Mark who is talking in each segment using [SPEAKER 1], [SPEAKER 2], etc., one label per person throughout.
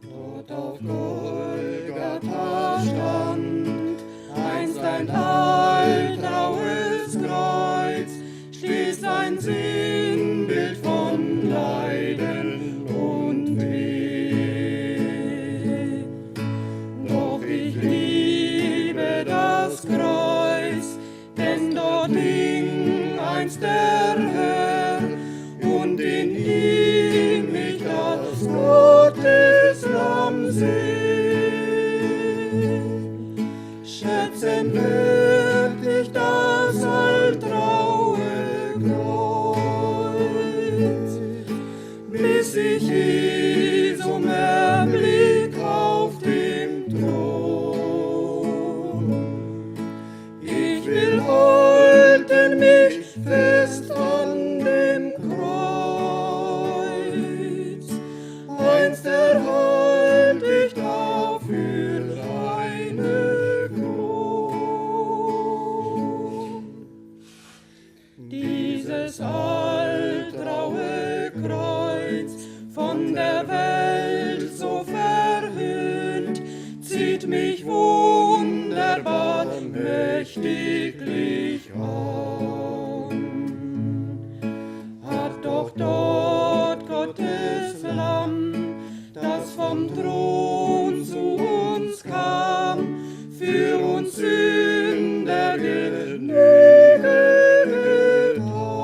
[SPEAKER 1] Dort auf Golgatha stand einst ein altgraues Kreuz, stieß ein Sinnbild von Leiden und Weh. Doch ich liebe das Kreuz, denn dort hing einst der Herr und in ihm mich das Gotteslamm seh. Schätzen wird ich das altgraue Kreuz, bis ich Jesum erblick auf dem Thron. Ich will halten mich fest an dem Kreuz, einst erhalt ich dafür deine Kron. Dieses altgraue Kreuz, von der Welt so verhöhnt, zieht mich wunderbar mächtiglich an. Hat doch dort Gottes Lamm, das vom Thron zu uns kam, für uns Sünder Genüge getan.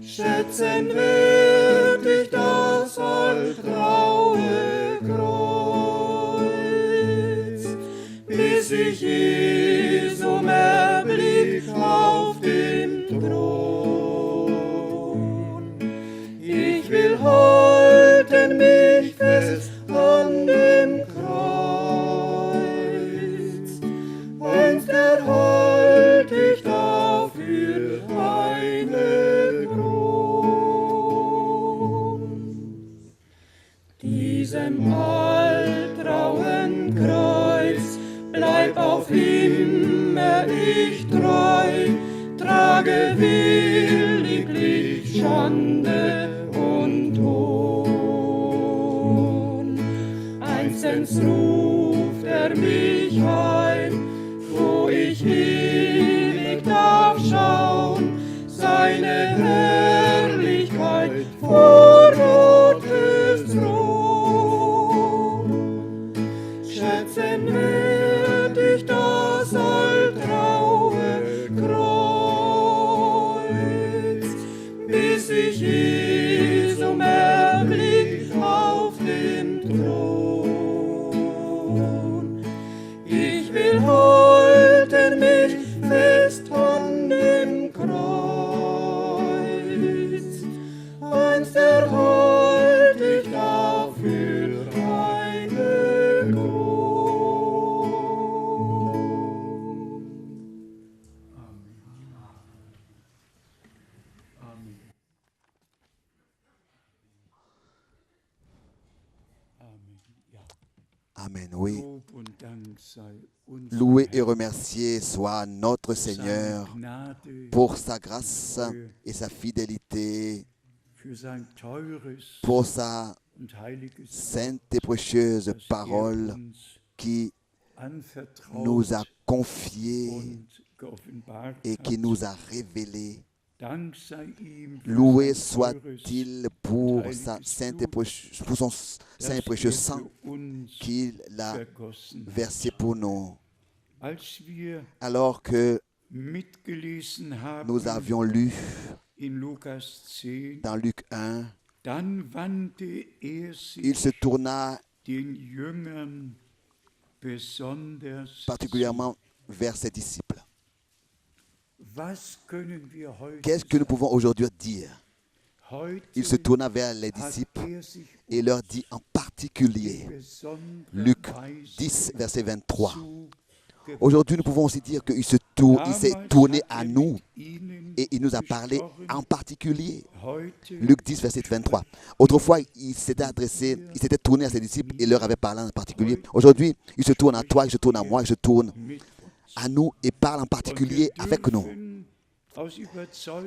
[SPEAKER 1] Schätzen wird ich das altgraue Kreuz, bis ich Jesum erblick auf dem Thron. Ich will halten mich fest an dem Kreuz, einst erhalt ich dafür eine Kron. Diesem altgrauen Kreuz bleib auf immer ich treu, trage williglich Schande und Hohn. Einstens ruft mich heim, wo ich ewig darf schauen, seine Herrlichkeit vor Gottes Thron. Schätzen wird ich das altgraue Kreuz, bis ich Jesum erblick auf dem Thron. Ich will halten mich fest an dem Kreuz, einst erhalt ich dafür eine Kron.
[SPEAKER 2] Amen, oui. Loué et remercié soit notre Seigneur pour sa grâce et sa fidélité, pour sa sainte et précieuse parole qui nous a confié et qui nous a révélé. Loué soit-il pour sa sainte et pour son saint et précieux sang qu'il a versé pour nous. Alors que nous avions lu dans Luc 1, il se tourna particulièrement vers ses disciples. Qu'est-ce que nous pouvons aujourd'hui dire? Il se tourna vers les disciples et leur dit en particulier, Luc 10, verset 23, Aujourd'hui, nous pouvons aussi dire qu'il s'est tourné à nous et il nous a parlé en particulier. Luc 10, verset 23. Autrefois, il s'était tourné à ses disciples et leur avait parlé en particulier. Aujourd'hui, il se tourne à toi, il se tourne à moi, il se tourne à nous et parle en particulier avec nous.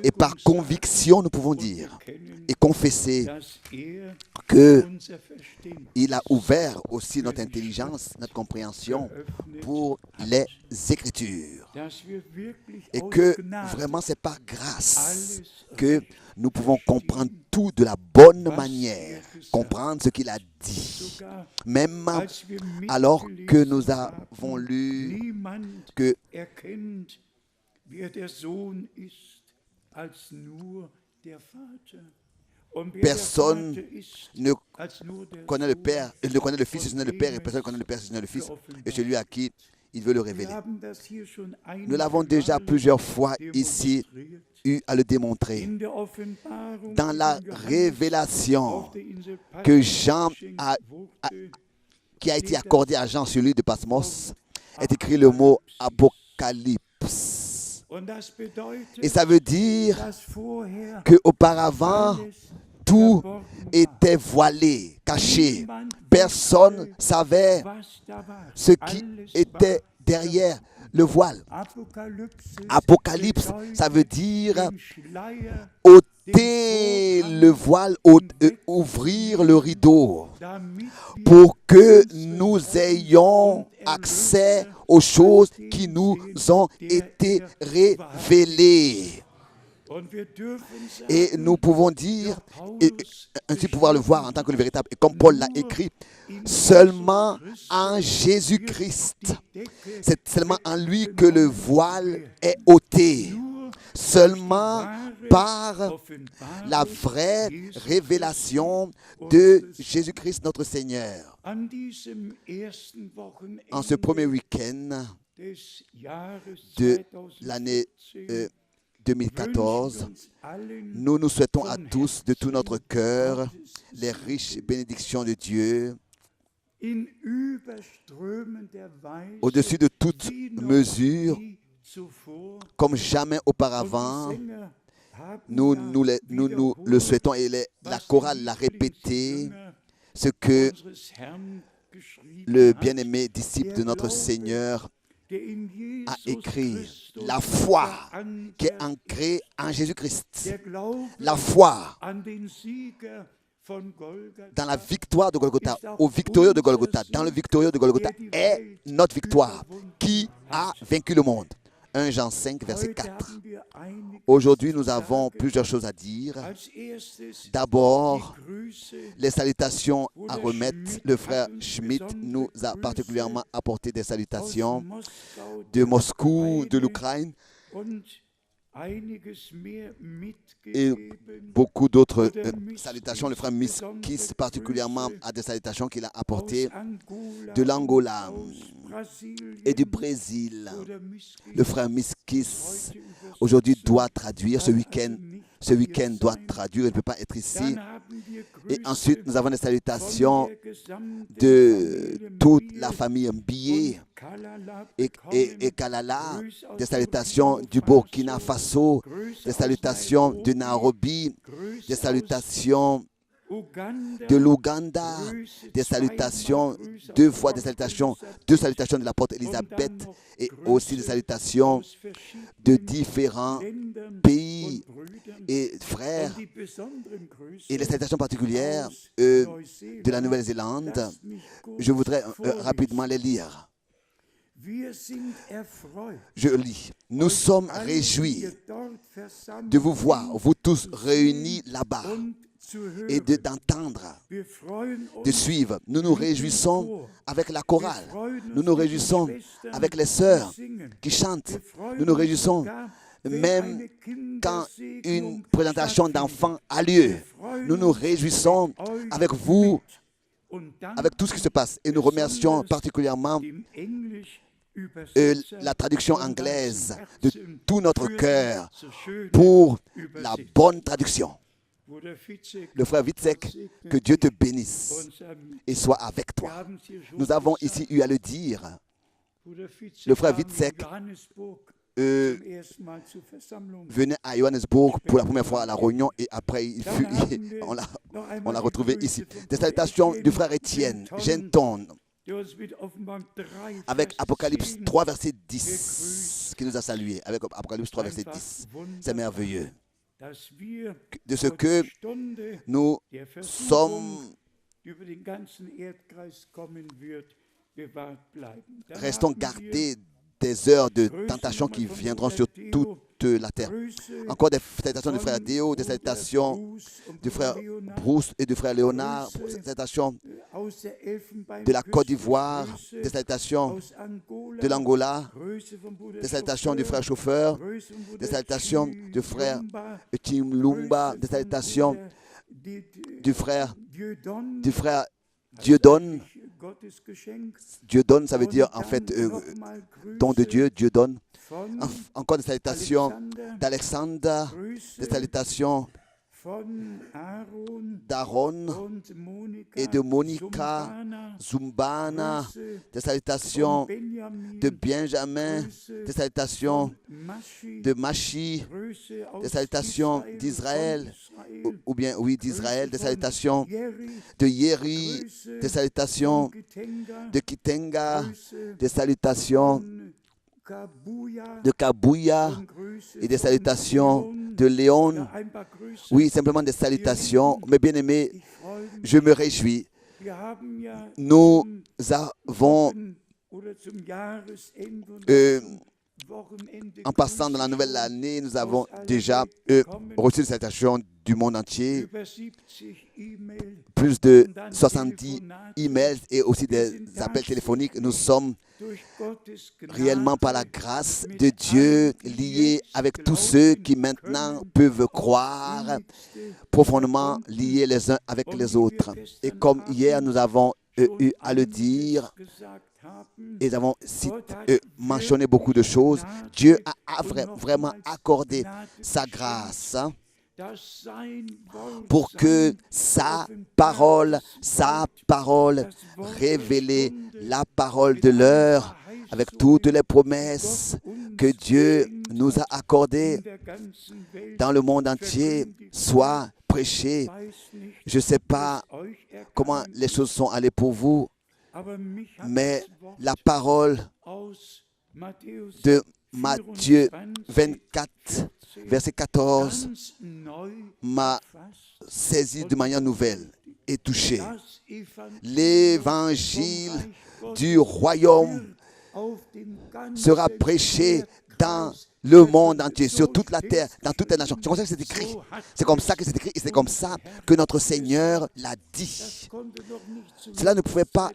[SPEAKER 2] Et par conviction, nous pouvons dire et confesser qu'il a ouvert aussi notre intelligence, notre compréhension pour les Écritures. Et que vraiment, c'est par grâce que nous pouvons comprendre tout de la bonne manière, comprendre ce qu'il a dit. Même alors que nous avons lu que personne ne connaît le Père, il ne connaît le Fils si ce n'est le Père, et personne ne connaît le Père si ce n'est le Fils, et celui à qui il veut le révéler. Nous l'avons déjà plusieurs fois ici eu à le démontrer. Dans la révélation que qui a été accordée à Jean, celui de Patmos, est écrit le mot Apocalypse. Et ça veut dire qu'auparavant, tout était voilé, caché. Personne ne savait ce qui était derrière le voile. Apocalypse, ça veut dire ôter le voile, ouvrir le rideau pour que nous ayons accès aux choses qui nous ont été révélées. Et nous pouvons dire, et ainsi pouvoir le voir en tant que le véritable, et comme Paul l'a écrit, seulement en Jésus-Christ, c'est seulement en lui que le voile est ôté. Seulement par la vraie révélation de Jésus-Christ notre Seigneur. En ce premier week-end de l'année 2014, nous nous souhaitons à tous de tout notre cœur les riches bénédictions de Dieu au-dessus de toute mesure, comme jamais auparavant. Nous le souhaitons et la chorale l'a répété, ce que le bien-aimé disciple de notre Seigneur a écrit. La foi qui est ancrée en Jésus-Christ. La foi dans la victoire de Golgotha, au victorieux de Golgotha, dans le victorieux de Golgotha est notre victoire qui a vaincu le monde. 1 Jean 5, verset 4. Aujourd'hui, nous avons plusieurs choses à dire. D'abord, les salutations à remettre. Le frère Schmidt nous a particulièrement apporté des salutations de Moscou, de l'Ukraine, et beaucoup d'autres salutations. Le frère Miskis particulièrement a des salutations qu'il a apportées de l'Angola et du Brésil. Le frère Miskis aujourd'hui doit traduire ce week-end. Ce week-end doit traduire, il ne peut pas être ici. Et ensuite, nous avons des salutations de toute la famille Mbié et Kalala, des salutations du Burkina Faso, des salutations de Nairobi, des salutations de l'Ouganda, des salutations, deux salutations de la porte Élisabeth et aussi des salutations de différents pays et frères et les salutations particulières de la Nouvelle-Zélande. Je voudrais rapidement les lire. Je lis. Nous sommes réjouis de vous voir, vous tous réunis là-bas, et d'entendre, de suivre. Nous nous réjouissons avec la chorale. Nous nous réjouissons avec les sœurs qui chantent. Nous nous réjouissons même quand une présentation d'enfants a lieu. Nous nous réjouissons avec vous, avec tout ce qui se passe. Et nous remercions particulièrement la traduction anglaise de tout notre cœur pour la bonne traduction. Le frère Witzek, que Dieu te bénisse et soit avec toi. Nous avons ici eu à le dire Le frère Witzek venait à Johannesburg pour la première fois à la réunion et après on l'a retrouvé ici. Des salutations du frère Étienne Genton avec Apocalypse 3 verset 10 qui nous a salués. Avec Apocalypse 3 verset 10. C'est merveilleux. De ce que nous sommes, restons gardés des heures de tentation qui viendront sur toute la terre. Encore des salutations du frère Déo, des salutations du frère Bruce et du frère Léonard, des salutations de la Côte d'Ivoire, des salutations de l'Angola, des salutations du frère Chauffeur, des salutations du frère Tim Lumba, des salutations du frère Dieu donne. Dieu donne, ça veut dire en fait don de Dieu, Dieu donne. Encore des salutations d'Alexander, des salutations d'Aaron et de Monica Zumbana, des salutations de Benjamin, des salutations de Machi, des salutations d'Israël, ou bien oui d'Israël, des salutations de Yeri, des salutations de Kitenga, des salutations de Kabuya et des salutations de Léon. Oui, simplement des salutations. Mes bien-aimés, je me réjouis. Nous avons, en passant dans la nouvelle année, nous avons déjà reçu des salutations du monde entier. Plus de 70 emails et aussi des appels téléphoniques. Nous sommes réellement par la grâce de Dieu liés avec tous ceux qui maintenant peuvent croire, profondément liés les uns avec les autres. Et comme hier nous avons eu à le dire, et nous avons mentionné beaucoup de choses, Dieu a vraiment accordé sa grâce pour que sa parole révélée, la parole de l'heure, avec toutes les promesses que Dieu nous a accordées dans le monde entier, soit prêchée. Je ne sais pas comment les choses sont allées pour vous, mais la parole de Matthieu 24, verset 14, m'a saisi de manière nouvelle et touché. L'évangile du royaume sera prêché dans le monde entier, sur toute la terre, dans toutes les nations. C'est comme ça que c'est écrit. C'est comme ça que c'est écrit et c'est comme ça que notre Seigneur l'a dit. Cela ne pouvait pas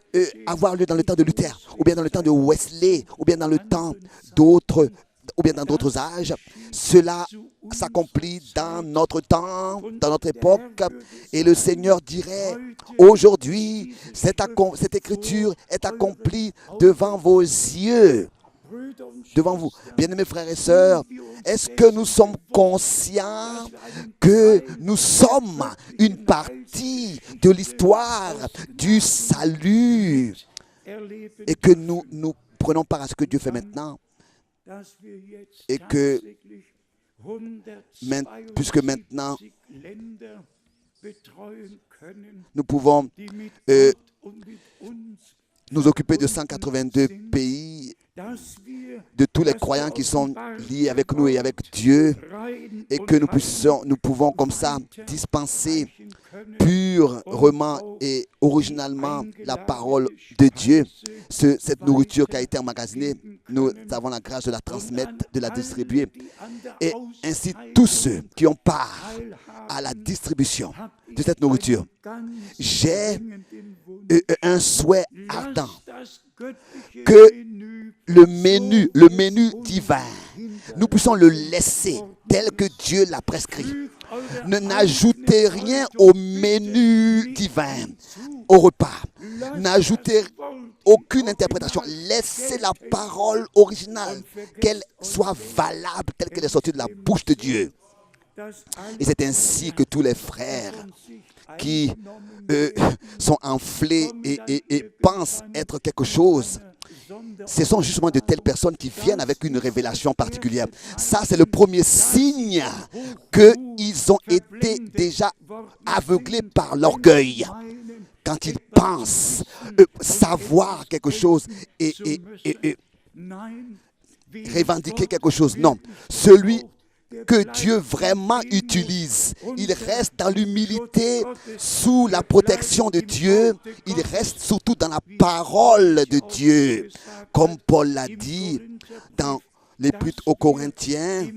[SPEAKER 2] avoir lieu dans le temps de Luther, ou bien dans le temps de Wesley, ou bien dans le temps d'autres, ou bien dans d'autres âges. Cela s'accomplit dans notre temps, dans notre époque, et le Seigneur dirait, aujourd'hui, cette écriture est accomplie devant vos yeux. Devant vous, bien-aimés frères et sœurs, est-ce que nous sommes conscients que nous sommes une partie de l'histoire du salut et que nous prenons part à ce que Dieu fait maintenant et que puisque maintenant nous pouvons nous occuper de 182 pays, de tous les croyants qui sont liés avec nous et avec Dieu, et que nous pouvons comme ça dispenser purement et originalement la parole de Dieu. Cette nourriture qui a été emmagasinée, nous avons la grâce de la transmettre, de la distribuer. Et ainsi, tous ceux qui ont part à la distribution de cette nourriture, j'ai un souhait ardent que le menu divin, nous puissions le laisser tel que Dieu l'a prescrit. N'ajoutez rien au menu divin, au repas. N'ajoutez aucune interprétation. Laissez la parole originale, qu'elle soit valable telle qu'elle est sortie de la bouche de Dieu. Et c'est ainsi que tous les frères qui sont enflés et pensent être quelque chose ce sont justement de telles personnes qui viennent avec une révélation particulière. Ça, c'est le premier signe qu'ils ont été déjà aveuglés par l'orgueil. Quand ils pensent savoir quelque chose et revendiquer quelque chose. Non, celui que Dieu vraiment utilise, il reste dans l'humilité, sous la protection de Dieu, il reste surtout dans la parole de Dieu. Comme Paul l'a dit dans l'Épître aux Corinthiens,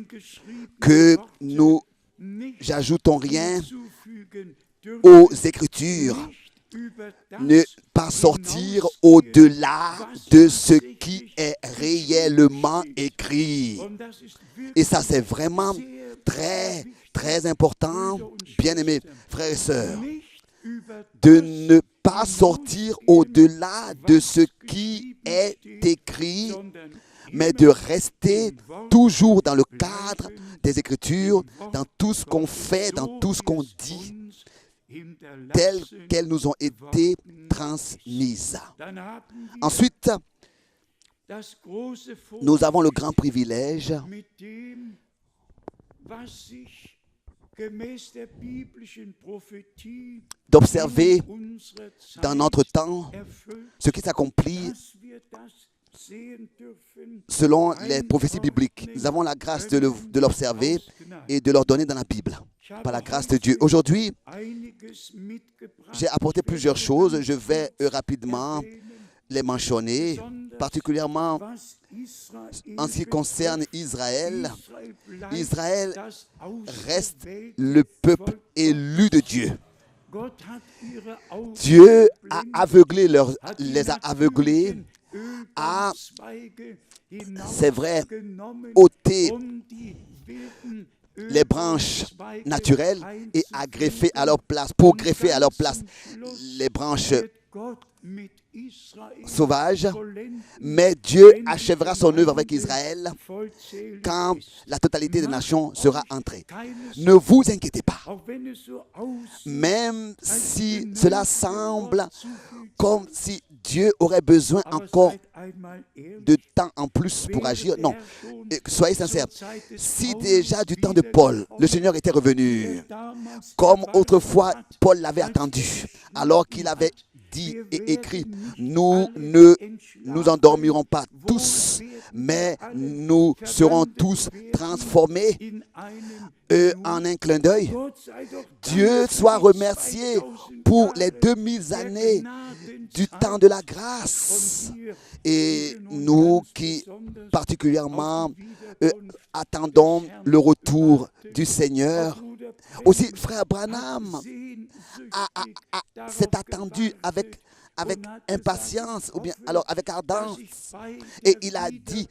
[SPEAKER 2] que nous n'ajoutons rien aux Écritures, ne pas sortir au-delà de ce qui est réellement écrit. Et ça, c'est vraiment très, très important, bien-aimés frères et sœurs, de ne pas sortir au-delà de ce qui est écrit, mais de rester toujours dans le cadre des Écritures, dans tout ce qu'on fait, dans tout ce qu'on dit, telles qu'elles nous ont été transmises. Ensuite, nous avons le grand privilège d'observer dans notre temps ce qui s'accomplit selon les prophéties bibliques. Nous avons la grâce de l'observer et de leur donner dans la Bible, par la grâce de Dieu. Aujourd'hui, j'ai apporté plusieurs choses. Je vais rapidement les mentionner, particulièrement en ce qui concerne Israël. Israël reste le peuple élu de Dieu. Dieu a aveuglé les a aveuglés, a, c'est vrai, ôté les branches naturelles et a greffé à leur place, pour greffer à leur place les branches sauvages. Mais Dieu achèvera son œuvre avec Israël quand la totalité des nations sera entrée. Ne vous inquiétez pas. Même si cela semble comme si Dieu aurait besoin encore de temps en plus pour agir, non. Soyez sincères. Si déjà du temps de Paul, le Seigneur était revenu, comme autrefois Paul l'avait attendu, alors qu'il avait dit et écrit, nous ne nous endormirons pas tous, mais nous serons tous transformés en un clin d'œil. Dieu soit remercié pour les 2000 années du temps de la grâce. Et nous qui particulièrement attendons le retour du Seigneur. Aussi, frère Branham s'est attendu avec impatience, ou bien alors avec ardence. Et il a dit,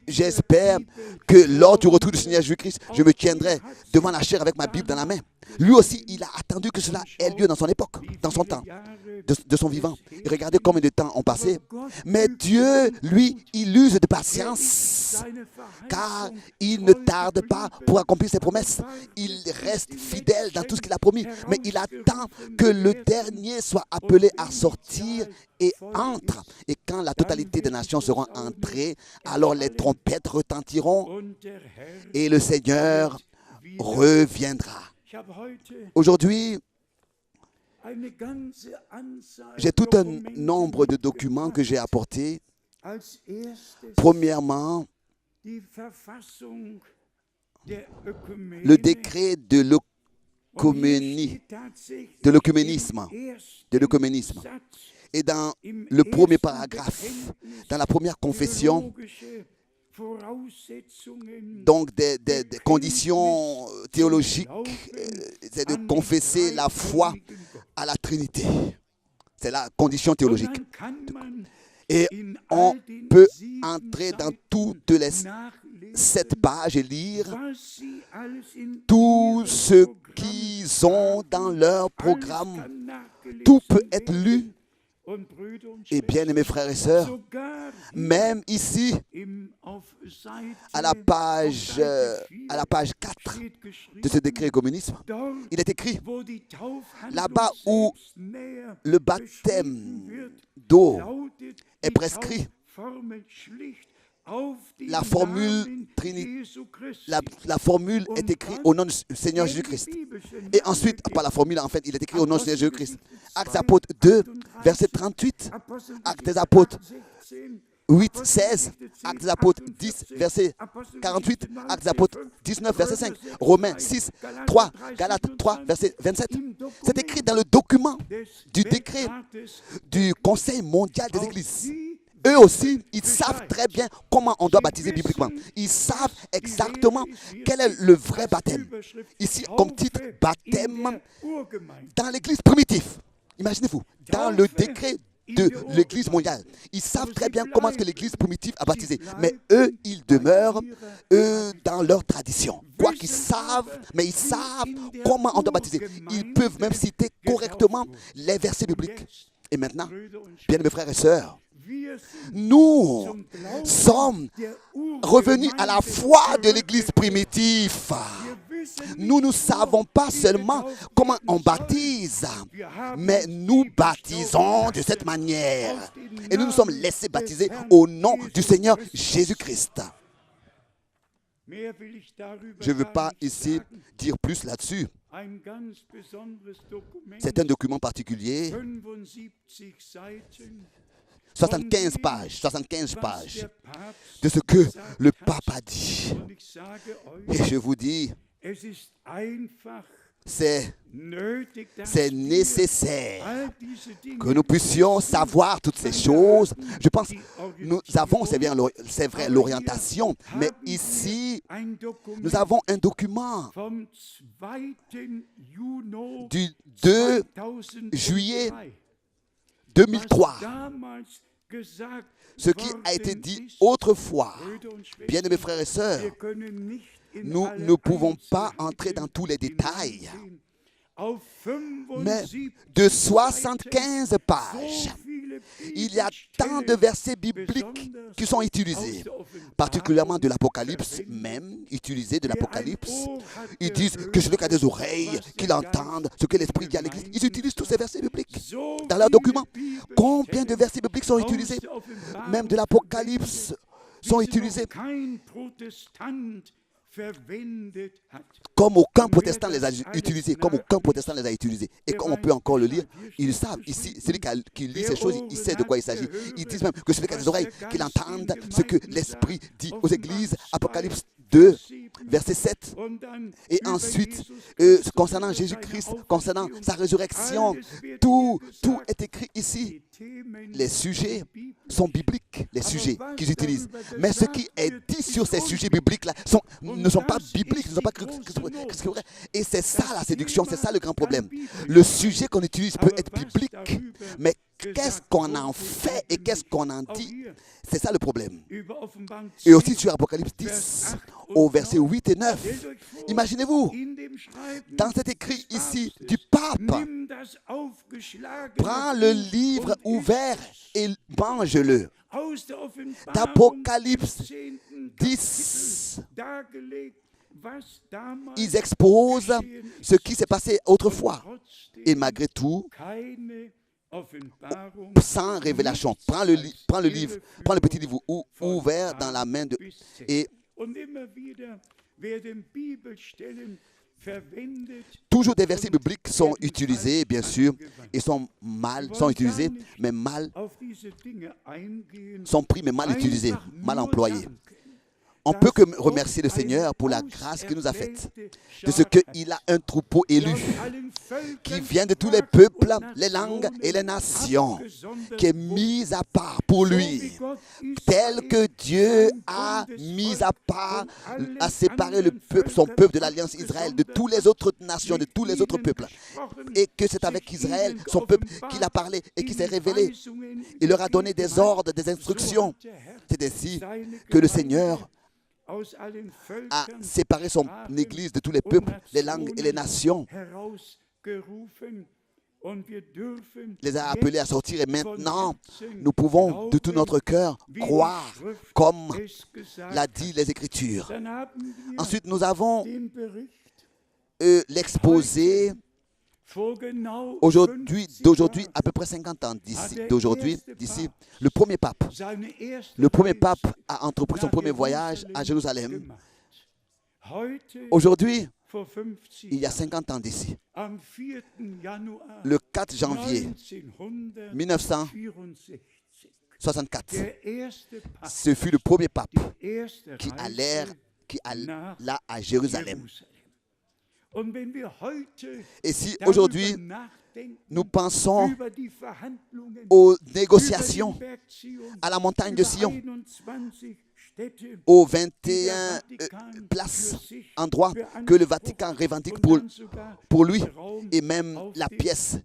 [SPEAKER 2] j'espère que lors du retour du Seigneur Jésus-Christ, je me tiendrai devant la chair avec ma Bible dans la main. Lui aussi, il a attendu que cela ait lieu dans son époque, dans son temps, de son vivant. Et regardez combien de temps ont passé. Mais Dieu, lui, il use de patience, car il ne tarde pas pour accomplir ses promesses. Il reste fidèle dans tout ce qu'il a promis. Mais il attend que le dernier soit appelé à sortir et entre. Et quand la totalité des nations seront entrées, alors les trompettes retentiront et le Seigneur reviendra. Aujourd'hui, j'ai tout un nombre de documents que j'ai apportés. Premièrement, le décret de l'œcuménisme. Et dans le premier paragraphe, dans la première confession, donc des conditions théologiques, c'est de confesser la foi à la Trinité. C'est la condition théologique. Et on peut entrer dans toutes les 7 pages et lire tout ce qu'ils ont dans leur programme. Tout peut être lu Et bien, mes frères et sœurs, même ici, à la page 4 de ce décret communisme, il est écrit, là-bas où le baptême d'eau est prescrit, la formule est écrite au nom du Seigneur Jésus-Christ. Et ensuite, par la formule, en fait, il est écrit au nom du Seigneur Jésus-Christ. Actes des Apôtres 2, verset 38. Actes des Apôtres 8, 16. Actes des Apôtres 10, verset 48. Actes des Apôtres 19, verset 5. Romains 6, 3. Galates 3, verset 27. C'est écrit dans le document du décret du Conseil mondial des Églises. Eux aussi, ils savent très bien comment on doit baptiser bibliquement. Ils savent exactement quel est le vrai baptême. Ici, comme titre, baptême dans l'église primitive. Imaginez-vous, dans le décret de l'église mondiale. Ils savent très bien comment est-ce que l'église primitive a baptisé. Mais eux, ils demeurent, dans leur tradition. Quoi qu'ils savent, mais ils savent comment on doit baptiser. Ils peuvent même citer correctement les versets bibliques. Et maintenant, bien mes frères et sœurs, nous sommes revenus à la foi de l'église primitive. Nous ne savons pas seulement comment on baptise, mais nous baptisons de cette manière. Et nous nous sommes laissés baptiser au nom du Seigneur Jésus-Christ. Je ne veux pas ici dire plus là-dessus. C'est un document particulier. 75 pages de ce que le pape a dit. Et je vous dis, c'est nécessaire que nous puissions savoir toutes ces choses. Je pense que nous avons, c'est vrai, l'orientation, mais ici, nous avons un document du 2 juillet 2003. Ce qui a été dit autrefois, bien-aimés frères et sœurs, nous ne pouvons pas entrer dans tous les détails, mais de 75 pages, il y a tant de versets bibliques qui sont utilisés, particulièrement de l'Apocalypse même, utilisés de l'Apocalypse. Ils disent que celui qui a des oreilles, qu'il entende ce que l'Esprit dit à l'Église. Ils utilisent tous ces versets bibliques dans leurs documents. Combien de versets bibliques sont utilisés? Même de l'Apocalypse sont utilisés. Comme aucun protestant les a utilisés, Et comme on peut encore le lire, ils savent. Ici, celui qui lit ces choses, il sait de quoi il s'agit. Ils disent même que celui qui a des oreilles, qu'il entende ce que l'Esprit dit aux églises. Apocalypse 2, verset 7. Et ensuite, concernant Jésus-Christ, concernant sa résurrection, tout est écrit ici. Les sujets sont bibliques, les sujets qu'ils utilisent. Mais ce qui est dit sur ces sujets bibliques-là ne sont pas bibliques, ne sont pas vrai. Et c'est ça la séduction, c'est ça le grand problème. Le sujet qu'on utilise peut être biblique, mais qu'est-ce qu'on en fait et qu'est-ce qu'on en dit? C'est ça le problème. Et aussi sur Apocalypse 10, au verset 8 et 9. Imaginez-vous, dans cet écrit ici du pape, prends le livre ouvert et mange-le. D'Apocalypse 10, ils exposent ce qui s'est passé autrefois. Et malgré tout, sans révélation. Prends le livre, prends le petit livre ouvert dans la main de... Et toujours des versets bibliques sont utilisés, bien sûr, et sont utilisés, mais sont pris, mais mal utilisés, mal employés. On peut que remercier le Seigneur pour la grâce qu'il nous a faite, de ce qu'il a un troupeau élu qui vient de tous les peuples, les langues et les nations, qui est mis à part pour lui, tel que Dieu a mis à part, a séparé son peuple de l'alliance Israël, de toutes les autres nations, de tous les autres peuples, et que c'est avec Israël, son peuple, qu'il a parlé et qui s'est révélé. Il leur a donné des ordres, des instructions. C'est ainsi que le Seigneur a séparé son Église de tous les peuples, les langues et les nations. les a appelés à sortir et maintenant nous pouvons de tout notre cœur croire comme l'a dit les Écritures. Ensuite nous avons l'exposé d'aujourd'hui à peu près 50 ans d'ici, le premier pape a entrepris son premier voyage à Jérusalem. Aujourd'hui, il y a 50 ans d'ici, le 4 janvier 1964, ce fut le premier pape qui alla à Jérusalem. Et si aujourd'hui nous pensons aux négociations à la montagne de Sion, aux 21 endroits que le Vatican revendique pour lui, et même la pièce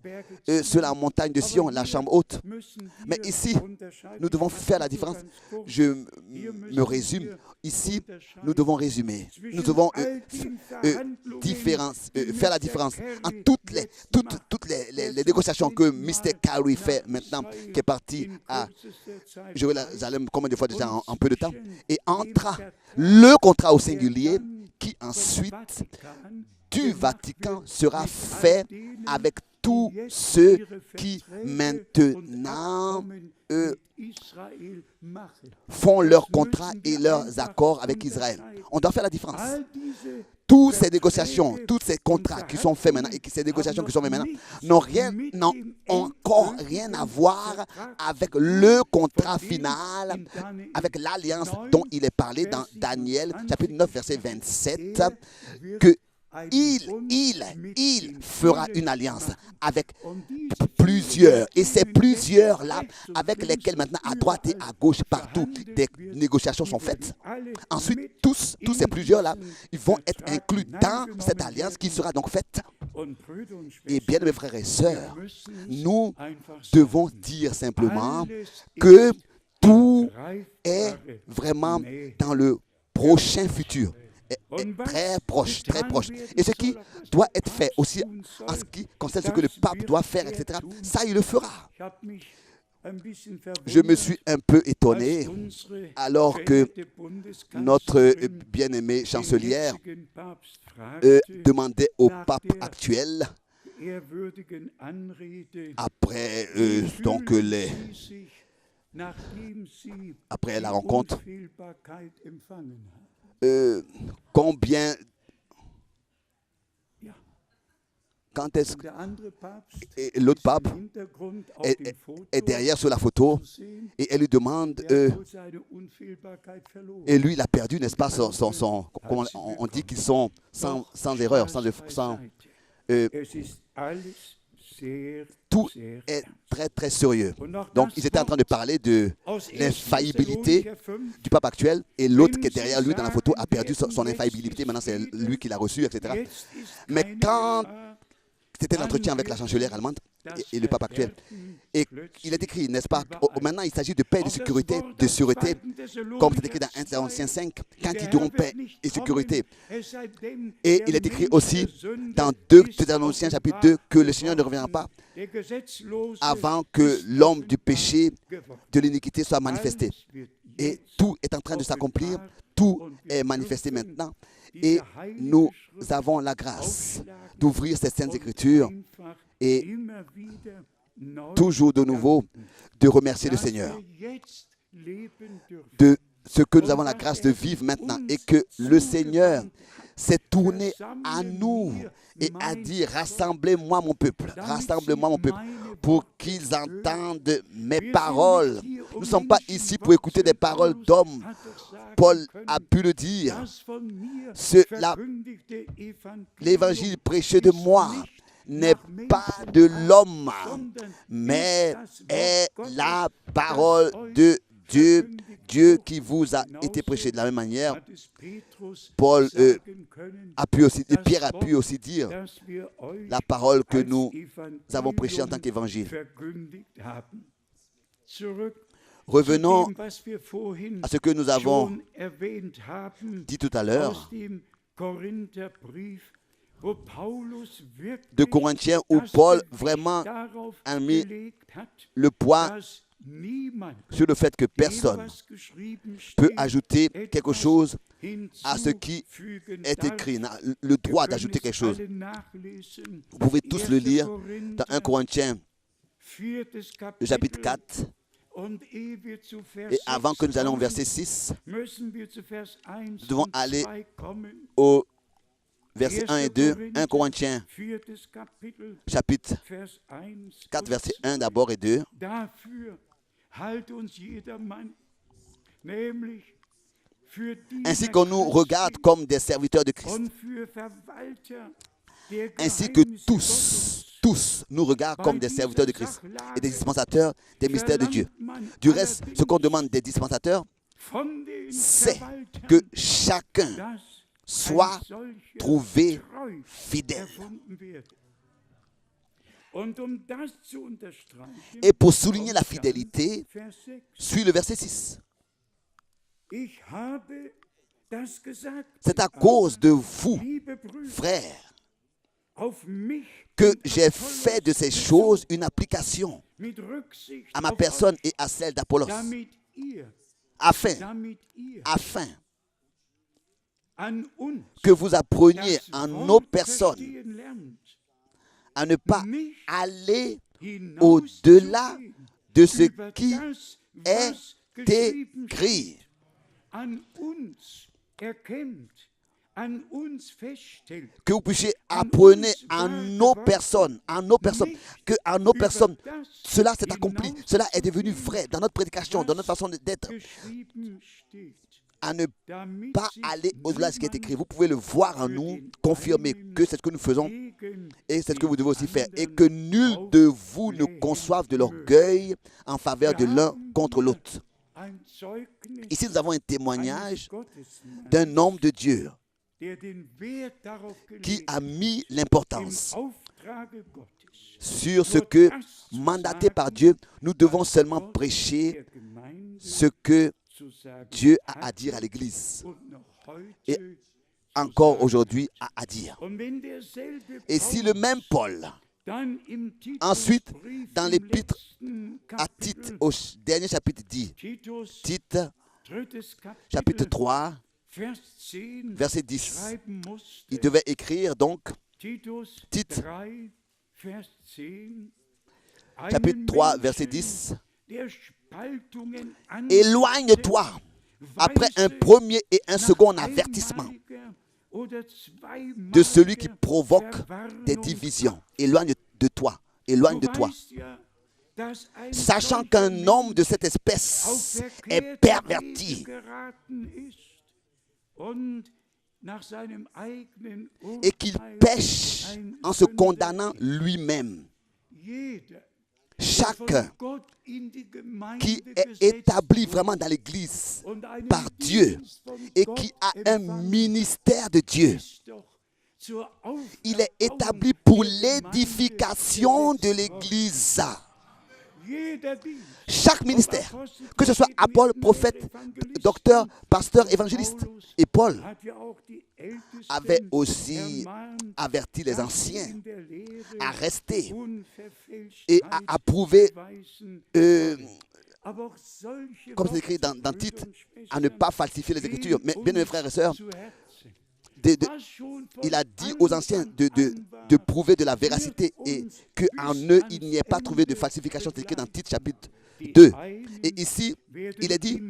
[SPEAKER 2] sur la montagne de Sion, la chambre haute. Mais ici, nous devons faire la différence. Je me résume. Ici, nous devons résumer. Nous devons faire la différence entre toutes les négociations que Mr. Carey fait maintenant, qui est parti à Jérusalem combien de fois déjà en peu de temps, et entre le contrat au singulier qui ensuite du Vatican sera fait avec tous ceux qui maintenant font leurs contrats et leurs accords avec Israël. On doit faire la différence. Toutes ces négociations, tous ces contrats qui sont faits maintenant et ces négociations qui sont faites maintenant n'ont encore rien à voir avec le contrat final, avec l'alliance dont il est parlé dans Daniel, chapitre 9, verset 27, que il fera une alliance avec plusieurs. Et ces plusieurs-là, avec lesquels maintenant à droite et à gauche, partout, des négociations sont faites. Ensuite, tous ces plusieurs-là, ils vont être inclus dans cette alliance qui sera donc faite. Et bien, mes frères et sœurs, nous devons dire simplement que tout est vraiment dans le prochain futur. Très proche, très proche. Et ce qui doit être fait aussi en ce qui concerne ce que le pape doit faire, etc., ça, il le fera. Je me suis un peu étonné alors que notre bien-aimée chancelière demandait au pape actuel, après après la rencontre, combien, quand est-ce que l'autre pape est derrière sur la photo et elle lui demande, et lui il a perdu, n'est-ce pas, comment on dit qu'ils sont sans erreur, tout est très très sérieux. Donc ils étaient en train de parler de l'infaillibilité du pape actuel et l'autre qui est derrière lui dans la photo a perdu son infaillibilité, maintenant c'est lui qui l'a reçu, etc. Mais quand c'était l'entretien avec la chancelière allemande et le pape actuel, et il est écrit, n'est-ce pas, maintenant il s'agit de paix et de sécurité, comme c'est écrit dans 1 Thessaloniciens 5, quand ils diront paix et sécurité. Et il est écrit aussi dans 2 Thessaloniciens chapitre 2 que le Seigneur ne reviendra pas avant que l'homme du péché, de l'iniquité soit manifesté. Et tout est en train de s'accomplir, tout est manifesté maintenant. Et nous avons la grâce d'ouvrir ces saintes écritures et toujours de nouveau de remercier le Seigneur de ce que nous avons la grâce de vivre maintenant et que le Seigneur s'est tourné à nous et a dit: rassemblez-moi mon peuple, pour qu'ils entendent mes paroles. Nous ne sommes pas ici pour écouter des paroles d'hommes. Paul a pu le dire. L'évangile prêché de moi n'est pas de l'homme, mais est la parole de Dieu, Dieu qui vous a été prêché. De la même manière, Paul a pu aussi, et Pierre a pu aussi dire la parole que nous avons prêchée en tant qu'évangile. Revenons à ce que nous avons dit tout à l'heure de Corinthiens où Paul vraiment a mis le poids sur le fait que personne peut ajouter quelque chose à ce qui est écrit, n'a le droit d'ajouter quelque chose. Vous pouvez tous le lire dans 1 Corinthiens, le chapitre 4. Et avant que nous allions au verset 6, nous devons aller au verset 1 et 2, 1 Corinthiens, chapitre 4, verset 1 d'abord et 2. Ainsi qu'on nous regarde comme des serviteurs de Christ, ainsi que tous nous regardent comme des serviteurs de Christ et des dispensateurs des mystères de Dieu. Du reste, ce qu'on demande des dispensateurs, c'est que chacun soit trouvé fidèle. Et pour souligner la fidélité, suit le verset 6. C'est à cause de vous, frères, que j'ai fait de ces choses une application à ma personne et à celle d'Apollos, afin que vous appreniez en nos personnes à ne pas aller au-delà de ce qui est écrit. Que vous puissiez apprendre en nos personnes, que en nos personnes, cela s'est accompli, cela est devenu vrai dans notre prédication, dans notre façon d'être, à ne pas aller au-delà de ce qui est écrit. Vous pouvez le voir en nous, confirmer que c'est ce que nous faisons et c'est ce que vous devez aussi faire, et que nul de vous ne conçoive de l'orgueil en faveur de l'un contre l'autre. Ici, nous avons un témoignage d'un homme de Dieu qui a mis l'importance sur ce que, mandaté par Dieu, nous devons seulement prêcher ce que Dieu a à dire à l'Église et encore aujourd'hui a à dire. Et si le même Paul, ensuite, dans l'épître à Tite, au dernier chapitre dit, Tite, chapitre 3, verset 10, il devait écrire donc, Tite, chapitre 3, verset 10, éloigne-toi après un premier et un second avertissement de celui qui provoque des divisions. Éloigne de toi, sachant qu'un homme de cette espèce est perverti et qu'il pêche en se condamnant lui-même. Chacun qui est établi vraiment dans l'Église par Dieu et qui a un ministère de Dieu, il est établi pour l'édification de l'Église. Chaque ministère, que ce soit apôtre, prophète, docteur, pasteur, évangéliste. Et Paul avait aussi averti les anciens à rester et à approuver, comme c'est écrit dans Tite, à ne pas falsifier les Écritures. Mais bien mes frères et sœurs, il a dit aux anciens de prouver de la véracité et qu'en eux, il n'y ait pas trouvé de falsification. C'est écrit dans Tite chapitre 2. Et ici, il est dit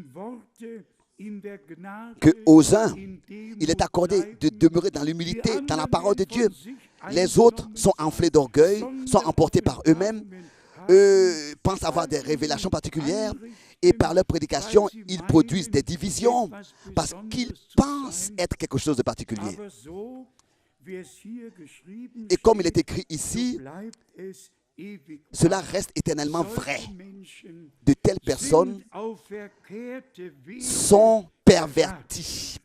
[SPEAKER 2] qu'aux uns, il est accordé de demeurer dans l'humilité, dans la parole de Dieu. Les autres sont enflés d'orgueil, sont emportés par eux-mêmes, pensent avoir des révélations particulières et par leur prédication, ils produisent des divisions parce qu'ils pensent être quelque chose de particulier. Et comme il est écrit ici, cela reste éternellement vrai. De telles personnes sont perverties.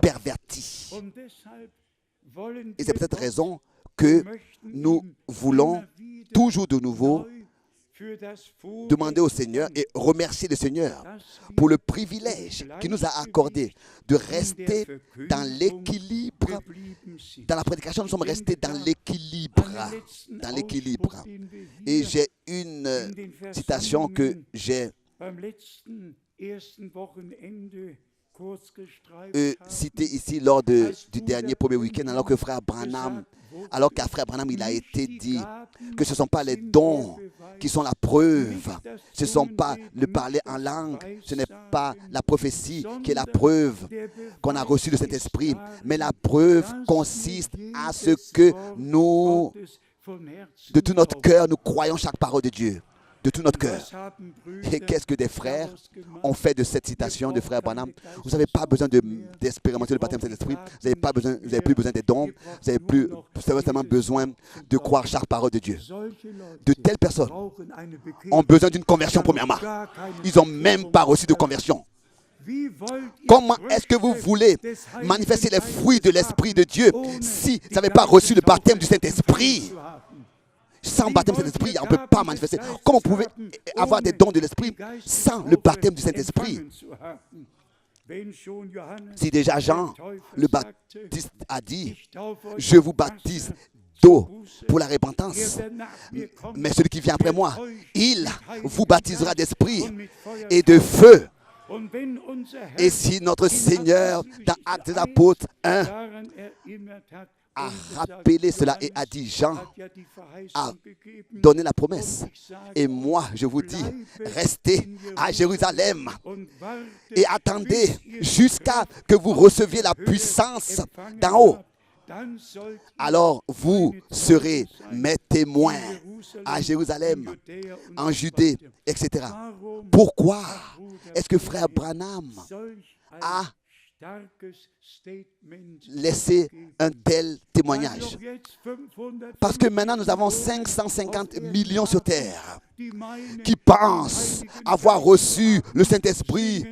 [SPEAKER 2] Et c'est pour cette raison que nous voulons toujours de nouveau demander au Seigneur et remercier le Seigneur pour le privilège qu'il nous a accordé de rester dans l'équilibre. Dans la prédication, nous sommes restés dans l'équilibre. Dans l'équilibre. Et j'ai une citation que j'ai citée ici lors du dernier premier week-end, alors que frère Branham, il a été dit que ce ne sont pas les dons qui sont la preuve, ce ne sont pas le parler en langue, ce n'est pas la prophétie qui est la preuve qu'on a reçu de cet esprit, mais la preuve consiste à ce que nous, de tout notre cœur, nous croyons chaque parole de Dieu. De tout notre cœur. Et qu'est-ce que des frères ont fait de cette citation de frère Branham? Vous n'avez pas besoin d'expérimenter le baptême de Saint-Esprit. Vous n'avez plus besoin des dons. Vous avez seulement besoin de croire chaque parole de Dieu. De telles personnes ont besoin d'une conversion premièrement. Ils n'ont même pas reçu de conversion. Comment est-ce que vous voulez manifester les fruits de l'Esprit de Dieu si vous n'avez pas reçu le baptême du Saint-Esprit? Sans baptême de Saint-Esprit, on ne peut pas manifester. Comment vous pouvez avoir des dons de l'Esprit sans le baptême du Saint-Esprit? Si déjà Jean, le Baptiste, a dit « Je vous baptise d'eau pour la repentance, mais celui qui vient après moi, il vous baptisera d'Esprit et de feu. » Et si notre Seigneur, dans Actes des Apôtres 1, a rappelé cela et a dit, Jean a donné la promesse. Et moi, je vous dis, restez à Jérusalem et attendez jusqu'à que vous receviez la puissance d'en haut. Alors vous serez mes témoins à Jérusalem, en Judée, etc. Pourquoi est-ce que frère Branham a laissé un tel témoignage? Parce que maintenant nous avons 550 millions sur terre qui pensent avoir reçu le Saint-Esprit,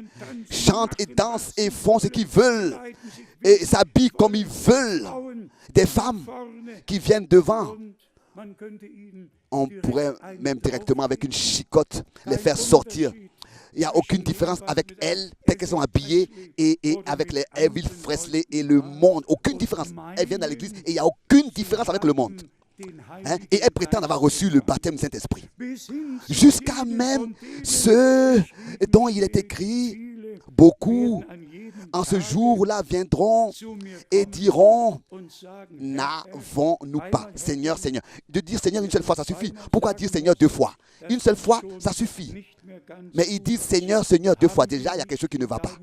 [SPEAKER 2] chantent et dansent et font ce qu'ils veulent et s'habillent comme ils veulent. Des femmes qui viennent devant, on pourrait même directement avec une chicotte les faire sortir. Il n'y a aucune différence avec elles, telles qu'elles sont habillées, et avec les Elvis Presley et le monde. Aucune différence. Elles viennent à l'église et il n'y a aucune différence avec le monde. Et elles prétendent avoir reçu le baptême du Saint-Esprit. Jusqu'à même ceux dont il est écrit, beaucoup en ce jour-là viendront et diront, n'avons-nous pas, Seigneur, Seigneur. De dire Seigneur une seule fois, ça suffit. Pourquoi dire Seigneur deux fois? Une seule fois, ça suffit. Mais ils disent Seigneur, Seigneur deux fois. Déjà, il y a quelque chose qui ne va pas.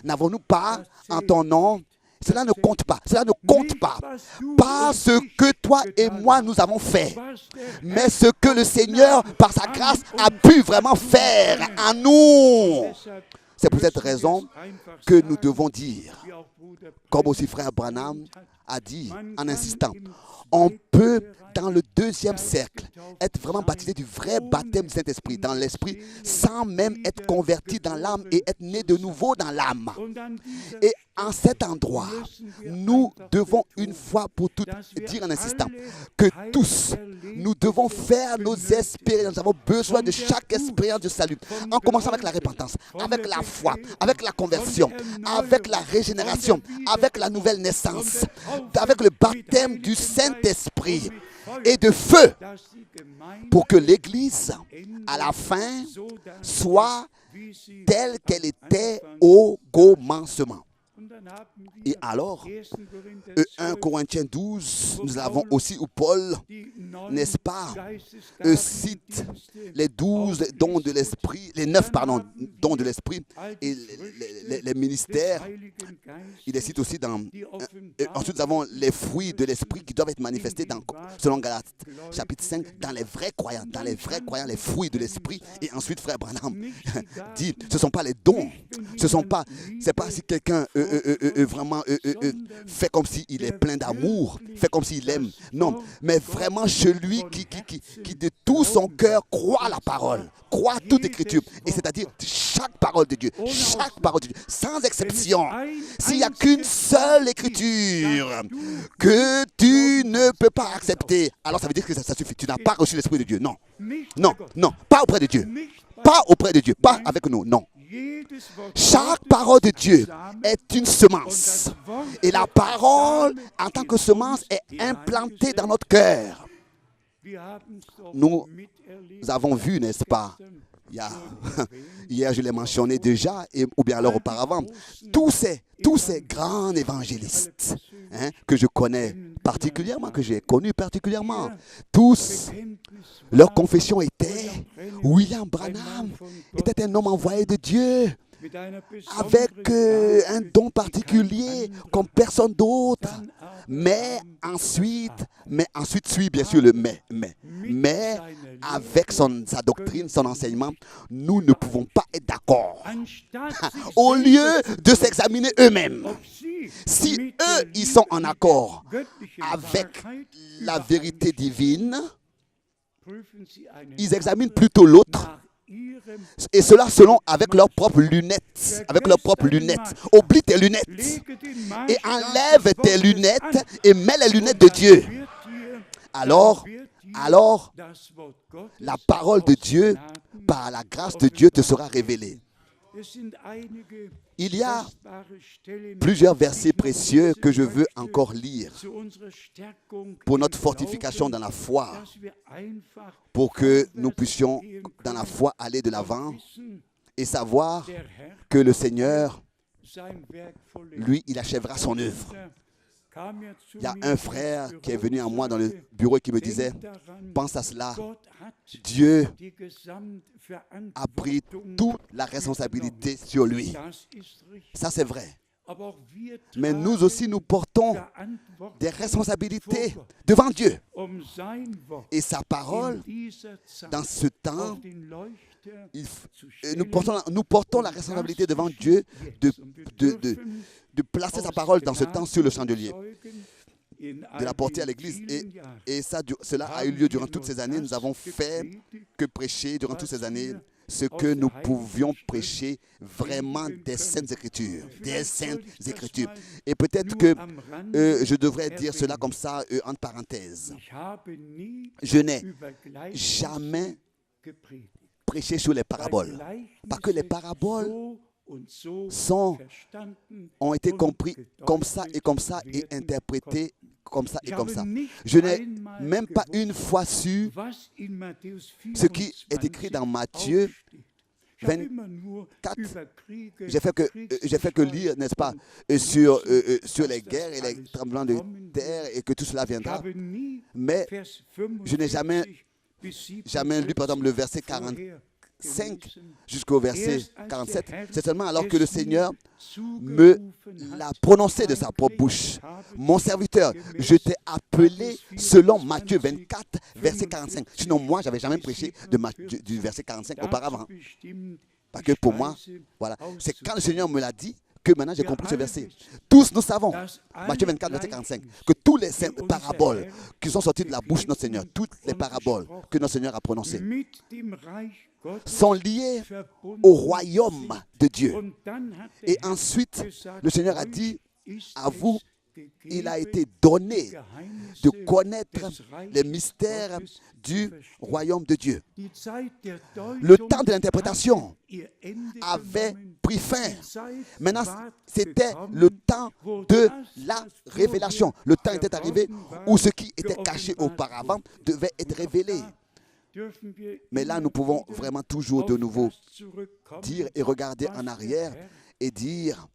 [SPEAKER 2] N'avons-nous pas en ton nom? Cela ne compte pas. Cela ne compte pas. Pas ce que toi et moi nous avons fait, mais ce que le Seigneur, par sa grâce, a pu vraiment faire en nous. C'est pour cette raison que nous devons dire, comme aussi frère Branham a dit en insistant, on peut dans le deuxième cercle être vraiment baptisé du vrai baptême du Saint-Esprit, dans l'Esprit, sans même être converti dans l'âme et être né de nouveau dans l'âme. Et en cet endroit, nous devons une fois pour toutes dire en insistant que tous, nous devons faire nos expériences. Nous avons besoin de chaque expérience de salut, en commençant avec la repentance, avec la foi, avec la conversion, avec la régénération, avec la nouvelle naissance, avec le baptême du Saint-Esprit et de feu, pour que l'Église, à la fin, soit telle qu'elle était au commencement. Et alors, 1 Corinthiens 12, nous avons aussi où Paul, n'est-ce pas, cite les 12 dons de l'Esprit, les 9, pardon, dons de l'Esprit et les ministères. Il les cite aussi dans... ensuite, nous avons les fruits de l'Esprit qui doivent être manifestés selon Galates, chapitre 5, dans les vrais croyants, les fruits de l'Esprit. Et ensuite, frère Branham dit, ce ne sont pas les dons, c'est pas si quelqu'un vraiment fait comme s'il est plein d'amour, fait comme s'il aime. Non, mais vraiment celui qui de tout son cœur croit la parole, croit toute écriture. Et c'est-à-dire chaque parole de Dieu, chaque parole de Dieu, sans exception. S'il n'y a qu'une seule écriture que tu ne peux pas accepter, alors ça veut dire que ça suffit. Tu n'as pas reçu l'Esprit de Dieu. Non, non, non, pas auprès de Dieu. Pas auprès de Dieu, pas avec nous, non. Chaque parole de Dieu est une semence. Et la parole, en tant que semence, est implantée dans notre cœur. Nous avons vu, n'est-ce pas, hier je l'ai mentionné déjà, ou bien alors auparavant, tous ces grands évangélistes que je connais particulièrement, que j'ai connus particulièrement, tous, leur confession était, William Branham était un homme envoyé de Dieu, avec un don particulier comme personne d'autre. Mais ensuite suit bien sûr le mais avec sa doctrine, son enseignement, nous ne pouvons pas être d'accord. Au lieu de s'examiner eux-mêmes, si eux, ils sont en accord avec la vérité divine, ils examinent plutôt l'autre. Et cela selon avec leurs propres lunettes. Oublie tes lunettes. Et enlève tes lunettes et mets les lunettes de Dieu. Alors, la parole de Dieu, par la grâce de Dieu, te sera révélée. Il y a plusieurs versets précieux que je veux encore lire pour notre fortification dans la foi, pour que nous puissions dans la foi aller de l'avant et savoir que le Seigneur, lui, il achèvera son œuvre. Il y a un frère qui est venu à moi dans le bureau et qui me disait, pense à cela, Dieu a pris toute la responsabilité sur lui. Ça, c'est vrai. Mais nous aussi, nous portons des responsabilités devant Dieu. Et sa parole, dans ce temps, nous portons la responsabilité devant Dieu de placer sa parole dans ce temps sur le chandelier, de la porter à l'église. Et cela a eu lieu durant toutes ces années. Nous avons fait que prêcher durant toutes ces années ce que nous pouvions prêcher vraiment des Saintes Écritures. Des Saintes Écritures. Et peut-être que je devrais dire cela comme ça, entre parenthèses. Je n'ai jamais prêché sur les paraboles. Parce que les paraboles ont été compris comme ça et interprétés comme ça et comme ça. Je n'ai même pas une fois su ce qui est écrit dans Matthieu 24. J'ai fait que lire, n'est-ce pas, sur les guerres et les tremblements de terre et que tout cela viendra. Mais je n'ai jamais lu, par exemple, le verset 45 jusqu'au verset 47. C'est seulement alors que le Seigneur me l'a prononcé de sa propre bouche. Mon serviteur, je t'ai appelé selon Matthieu 24, verset 45. Sinon, moi, je n'avais jamais prêché du verset 45 auparavant. Parce que pour moi, voilà, c'est quand le Seigneur me l'a dit que maintenant j'ai compris ce verset. Tous nous savons, Matthieu 24, verset 45, que tous les paraboles qui sont sorties de la bouche de notre Seigneur, toutes les paraboles que notre Seigneur a prononcées, sont liées au royaume de Dieu. Et ensuite, le Seigneur a dit, à vous, il a été donné de connaître les mystères du royaume de Dieu. Le temps de l'interprétation avait pris fin. Maintenant, c'était le temps de la révélation. Le temps était arrivé où ce qui était caché auparavant devait être révélé. Mais là, nous pouvons vraiment toujours de nouveau dire et regarder en arrière et dire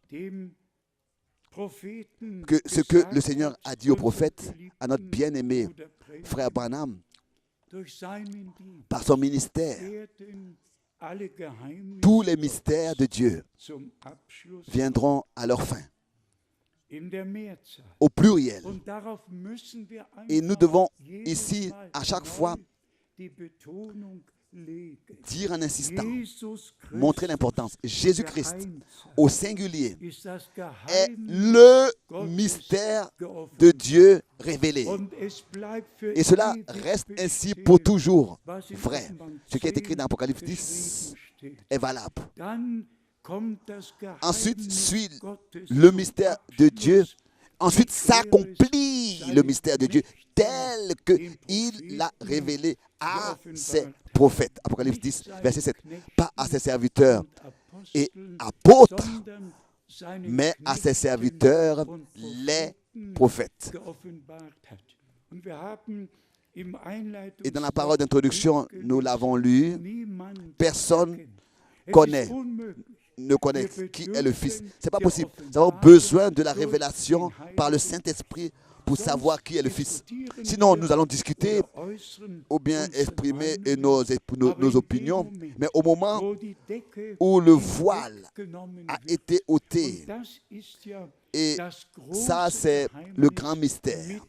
[SPEAKER 2] que ce que le Seigneur a dit au prophète, à notre bien-aimé frère Branham, par son ministère, tous les mystères de Dieu viendront à leur fin, au pluriel. Et nous devons ici, à chaque fois, dire en insistant,
[SPEAKER 1] Jesus
[SPEAKER 2] montrer
[SPEAKER 1] Christus,
[SPEAKER 2] l'importance. Jésus-Christ,
[SPEAKER 1] der
[SPEAKER 2] au singulier,
[SPEAKER 1] ist das
[SPEAKER 2] est
[SPEAKER 1] Geheimnis
[SPEAKER 2] le
[SPEAKER 1] Gottes
[SPEAKER 2] mystère de
[SPEAKER 1] geoffenbart.
[SPEAKER 2] Dieu révélé.
[SPEAKER 1] Und es bleibt für
[SPEAKER 2] Et cela
[SPEAKER 1] ewig
[SPEAKER 2] reste ainsi
[SPEAKER 1] bestehen,
[SPEAKER 2] pour toujours
[SPEAKER 1] was in
[SPEAKER 2] vrai.
[SPEAKER 1] Offenbarung
[SPEAKER 2] Ce qui est écrit
[SPEAKER 1] 10
[SPEAKER 2] dans Apocalypse
[SPEAKER 1] geschrieben
[SPEAKER 2] 10
[SPEAKER 1] steht.
[SPEAKER 2] est valable.
[SPEAKER 1] Dann kommt das
[SPEAKER 2] Ensuite
[SPEAKER 1] Geheimnis
[SPEAKER 2] suit
[SPEAKER 1] Gottes
[SPEAKER 2] le
[SPEAKER 1] zum
[SPEAKER 2] mystère de Dieu.
[SPEAKER 1] Abschluss.
[SPEAKER 2] Ensuite s'accomplit le mystère de Dieu tel qu'il l'a révélé à ses prophètes. Apocalypse 10, verset 7. Pas à ses serviteurs et apôtres, mais à ses serviteurs, les prophètes. Et dans la parole d'introduction, nous l'avons lu, personne ne connaît qui est le Fils. Ce n'est pas possible. Nous avons besoin de la révélation par le Saint-Esprit pour savoir qui est le Fils. Sinon, nous allons discuter ou bien exprimer nos opinions. Mais au moment où le voile a été ôté, et ça c'est le grand mystère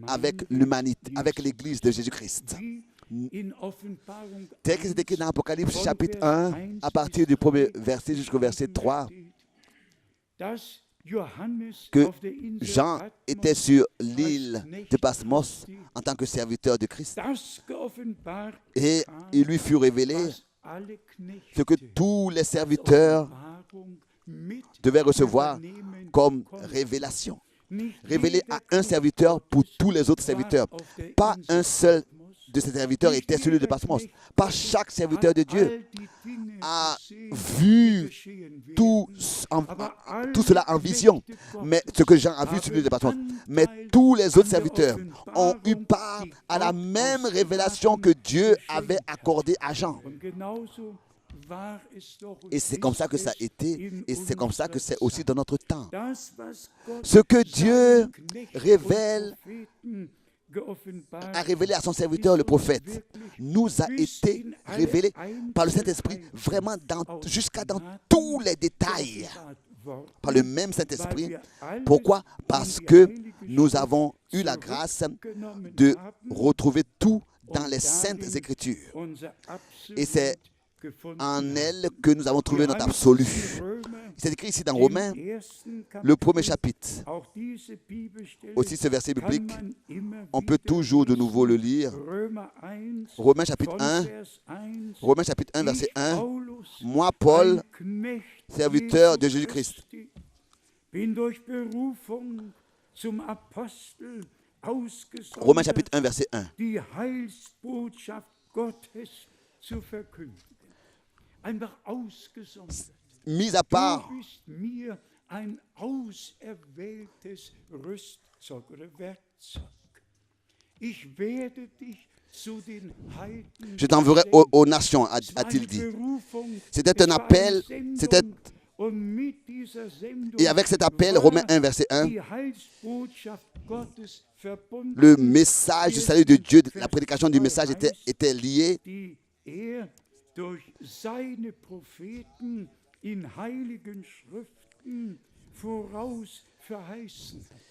[SPEAKER 2] avec l'humanité, avec l'Église de Jésus-Christ. Tel que c'est écrit dans Apocalypse chapitre 1, à partir du premier verset jusqu'au verset 3, que Jean était sur l'île de Patmos en tant que serviteur de Christ. Et il lui fut révélé ce que tous les serviteurs devaient recevoir comme révélation. Révélé à un serviteur pour tous les autres serviteurs. Pas un seul de ces serviteurs était celui de Patmos. Pas chaque serviteur de Dieu a vu tout cela en vision. Mais ce que Jean a vu, celui de Patmos. Mais tous les autres serviteurs ont eu part à la même révélation que Dieu avait accordée à Jean. Et c'est comme ça que ça a été, et c'est comme ça que c'est aussi dans notre temps. Ce que Dieu a révélé à son serviteur, le prophète, nous a été révélé par le Saint-Esprit vraiment jusqu'à dans tous les détails, par le même Saint-Esprit. Pourquoi? Parce que nous avons eu la grâce de retrouver tout dans les Saintes Écritures. Et c'est en elle que nous avons trouvé notre absolu. C'est écrit ici dans Romains, le premier chapitre. Aussi ce verset biblique, on peut toujours de nouveau le lire. Romains chapitre 1, verset 1. Moi, Paul, serviteur de Jésus-Christ, Romains chapitre 1, verset 1. Mis à part, je t'enverrai aux nations, a-t-il dit. C'était un appel, et avec cet appel, Romains 1, verset 1, le message du salut de Dieu, la prédication du message était liée
[SPEAKER 1] durch seine Propheten in heiligen Schriften voraus verheißen hat.